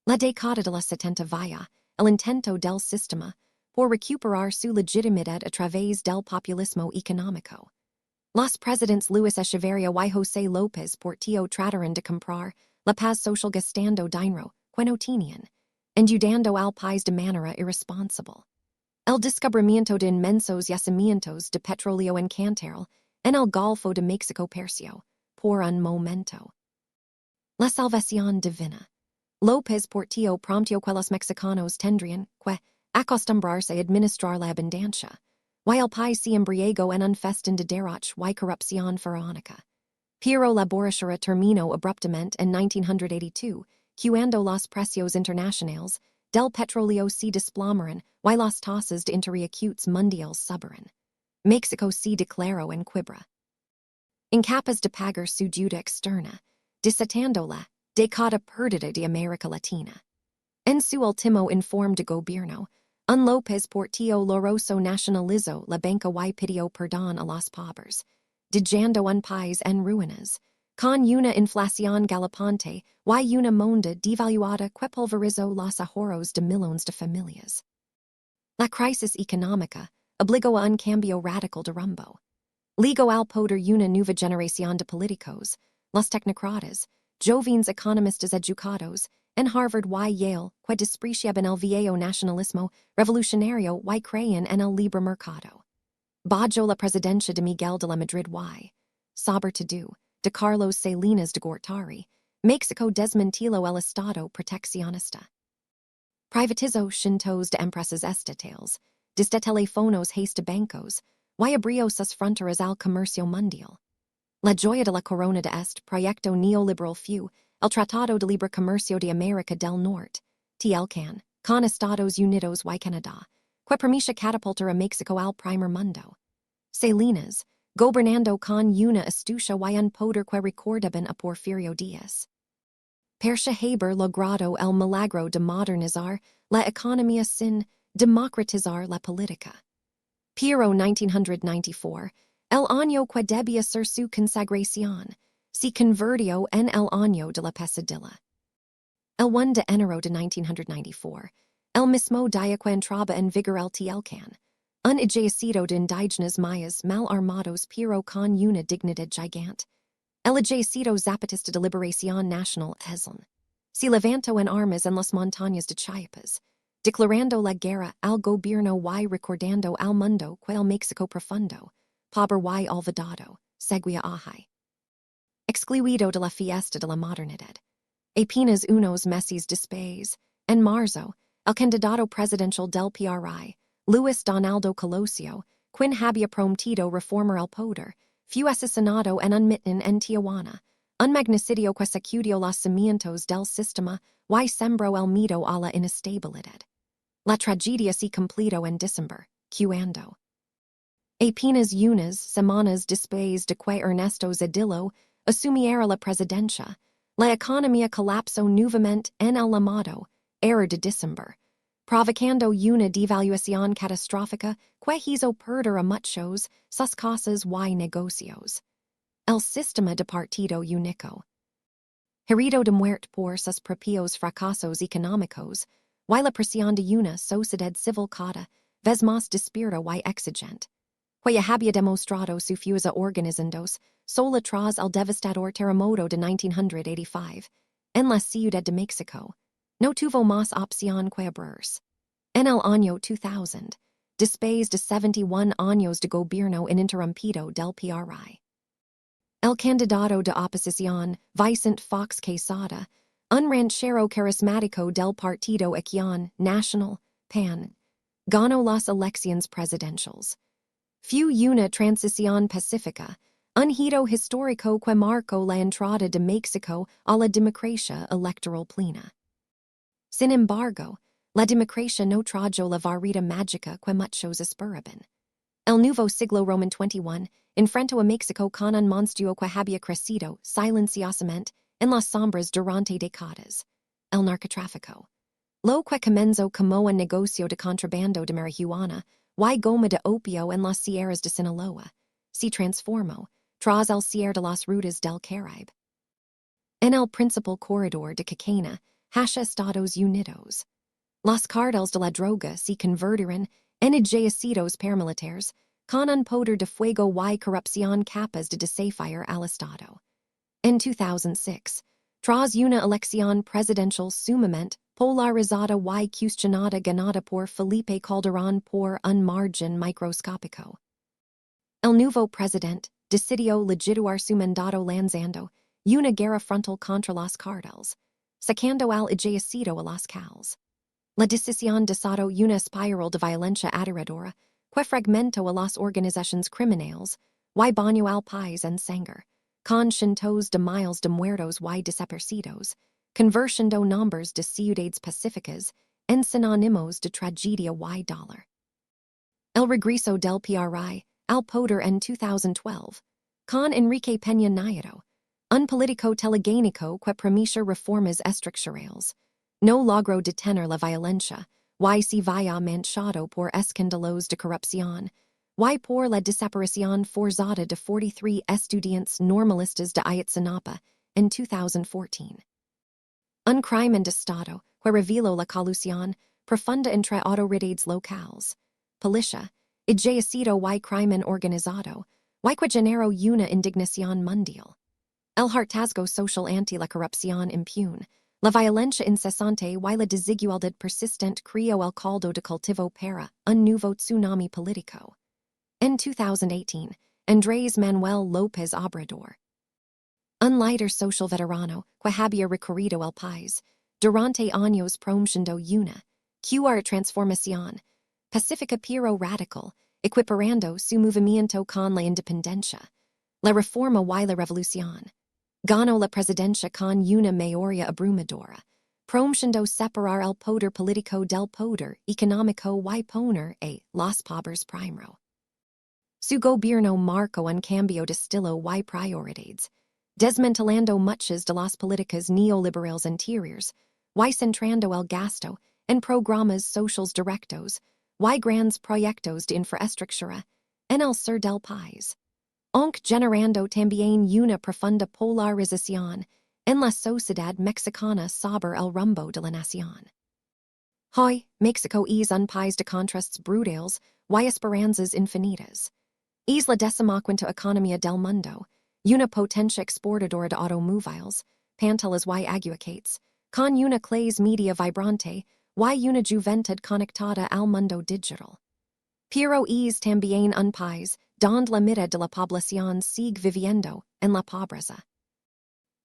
La década de los 70 vaya el intento del sistema por recuperar su legitimidad a través del populismo económico. Los presidentes Luis Echeverría y José López Portillo trataron de comprar la paz social gastando dinero que no tenían, endeudando al país de manera irresponsable. El descubrimiento de inmensos yacimientos de petróleo en Cantarell, en el Golfo de México perció, por un momento, la salvación divina. López Portillo prometió que los mexicanos tendrían que acostumbrarse a administrar la abundancia, y el país se embriagó en un festín de derroche y corrupción faraónica. Pero la borrachera terminó abruptamente en 1982, cuando los precios internacionales del petróleo se desplomaron y las tasas de interés mundiales subieron. México se declaró en quiebra, incapaz de pagar su deuda externa, desatando la década perdida de América Latina. En su último informe de gobierno, un López Portillo Loroso nacionalizó la banca y pidió perdón a los pobres, dejando un país en ruinas, con una inflación galopante y una moneda devaluada que pulverizó los ahorros de millones de familias. La crisis económica obligó a un cambio radical de rumbo. Ligó al poder una nueva generación de políticos, los tecnócratas, jóvenes economistas educados, en Harvard y Yale, que despreciaban el viejo nacionalismo revolucionario y creían en el libre mercado. Bajo la presidencia de Miguel de la Madrid y, sobre todo, de Carlos Salinas de Gortari, México desmanteló el Estado proteccionista. Privatizó cientos de empresas estatales, desde teléfonos hasta bancos, y abrió sus fronteras al comercio mundial. La joya de la corona de este proyecto neoliberal fue el Tratado de Libre Comercio de América del Norte, TLCAN, con Estados Unidos y Canadá, que permite catapultar a México al primer mundo. Salinas, gobernando con una astucia y un poder que recordaban a Porfirio Díaz. Persia haber logrado el milagro de modernizar la economía sin democratizar la política. Pero 1994, el año que debía ser su consagración, se convirtió en el año de la pesadilla. El 1 de enero de 1994, el mismo día que entraba en vigor el TLCAN, un ejército de indígenas mayas mal armados pero con una dignidad gigante, el ejército zapatista de liberación nacional ESLN, se levantó en armas en las montañas de Chiapas, declarando la guerra al gobierno y recordando al mundo que el México profundo, pobre y olvidado, seguía auge. Excluido de la fiesta de la modernidad. Apenas unos meses después, en marzo, el candidato presidencial del PRI, Luis Donaldo Colosio, quien había prometido reformar el poder, fue asesinado en un mitin en Tijuana, un magnicidio que sacudió los cimientos del sistema y sembró el miedo a la inestabilidad. La tragedia se completó en diciembre, cuando, apenas unas semanas después de que Ernesto Zedillo asumiera la presidencia, la economía colapsó nuevamente en el llamado era de diciembre, provocando una devaluación catastrófica que hizo perder a muchos sus casas y negocios. El sistema de partido único, herido de muerte por sus propios fracasos económicos, y la presión de una sociedad civil cada vez más despierta y exigente, que había demostrado su fuerza organizándose solo tras el devastador terremoto de 1985, en la Ciudad de México, no tuvo más opción que abrirse. En el año 2000, después de 71 años de gobierno ininterrumpido del PRI, el candidato de oposición, Vicente Fox Quesada, un ranchero carismático del Partido Acción Nacional, PAN, ganó las elecciones presidenciales. Fue una transición pacífica, un hito histórico que marcó la entrada de México a la democracia electoral plena. Sin embargo, la democracia no trajo la varita mágica que muchos esperaban. El nuevo siglo Roman XXI enfrentó a México con un monstruo que había crecido silenciosamente en las sombras durante décadas. el narcotráfico. Lo que comenzó como un negocio de contrabando de marihuana, y goma de opio en las sierras de Sinaloa, se transformó, tras el cierre de las rutas del Caribe, en el principal corredor de cocaína hacia Estados Unidos. Los cartels de la droga se convirtieron en ejércitos paramilitares, con un poder de fuego y corrupción capaz de desafiar al Estado. En 2006, tras una elección presidencial sumamente polarizada y cuestionada ganada por Felipe Calderón por un margen microscópico, el nuevo presidente decidió legitimar su mandato lanzando una guerra frontal contra los cartels, sacando al ejército a los caos. La decisión desató una espiral de violencia aterradora que fragmentó a las organizaciones criminales y bañó al país en sangre, con cientos de miles de muertos y desaparecidos, convirtiendo nombres de ciudades pacíficas en sinónimos de tragedia y dolor. El regreso del PRI al poder en 2012, con Enrique Peña Nieto, un político telegénico que promete reformas estructurales, no logró detener la violencia, y se vaya manchado por escándalos de corrupción, y por la desaparición forzada de 43 estudiantes normalistas de Ayotzinapa en 2014. Un crimen de Estado que reveló la colusión profunda entre autoridades locales, policía, ejército y crimen organizado, y que generó una indignación mundial. El hartazgo social ante la corrupción impune, la violencia incesante y la desigualdad persistente creó el caldo de cultivo para un nuevo tsunami político. En 2018, Andrés Manuel López Obrador, un líder social veterano que había recorrido el país durante años promocionando una transformación pacífica pero radical, equiparando su movimiento con la independencia, la reforma y la revolución. Ganó la presidencia con una mayoría abrumadora, promocionando separar el poder político del poder económico y poner a los pobres primero. Su gobierno marcó un cambio de estilo y prioridades, desmantelando muchas de las políticas neoliberales anteriores, y centrando el gasto en programas sociales directos y grandes proyectos de infraestructura en el sur del país, aunque generando también una profunda polarización en la sociedad mexicana sobre el rumbo de la nación. Hoy, México es un país de contrastes brutales y esperanzas infinitas. Es la 15ª economía del mundo, una potencia exportadora de automóviles, pantelas y aguacates, con una clase media vibrante y una juventud conectada al mundo digital. Pero es también un país donde la mitad de la población sigue viviendo en la pobreza,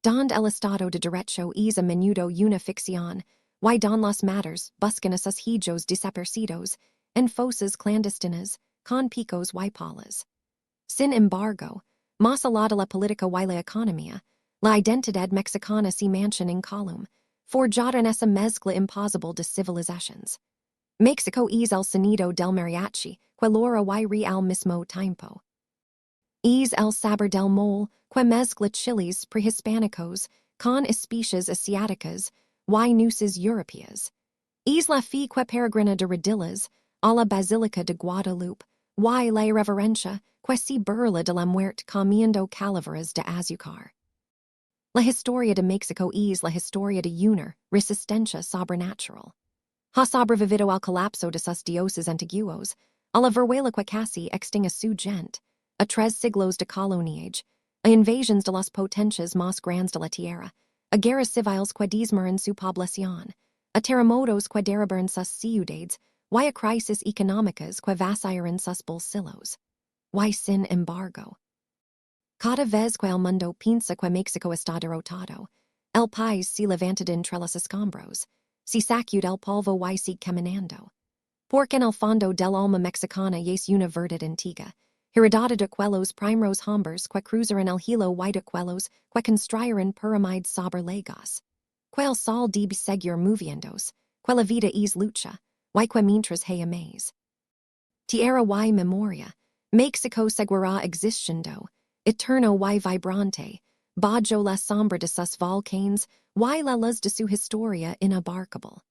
donde el Estado de Derecho es a menudo una ficción, y donde los matters buscan a sus hijos desaparecidos en fosas clandestinas con picos y palas. Sin embargo, más allá de la política y la economía, la identidad mexicana se mancha en column, forjada en esa mezcla imposible de civilizaciones. México es el sonido del mariachi, que logra y al mismo tiempo. Es el sabor del mole, que mezcla chiles prehispánicos con especies asiáticas y nueces europeas. Es la fe que peregrina de rodillas a la Basílica de Guadalupe, y la reverencia que se burla de la muerte comiendo calaveras de azúcar. La historia de México es la historia de una resistencia sobrenatural. Ha sobrevivido al colapso de sus dioses antiguos, a la viruela que casi extingue su gente, a 3 siglos de coloniage, a invasiones de las potencias más grandes de la tierra, a guerras civiles que disminuyen su población, a terremotos que derribaron sus ciudades, y a crisis económicas que vaciaron sus bolsillos. Y sin embargo, cada vez que el mundo piensa que México está derrotado, el país se levanta de entre los escombros, se sacude el polvo y sigue caminando. Porque en el fondo del alma mexicana es una verdad antigua, heredada de aquellos primeros hombres que cruzaron el hilo y de aquellos que construyeron piramides sobre Lagos. Que el sol debe seguir moviéndose, que la vida es lucha, y que mientras hay ames tierra y memoria, México seguirá existiendo, eterno y vibrante, Bajo la sombra de sus volcanes, y la luz de su historia inabarcable.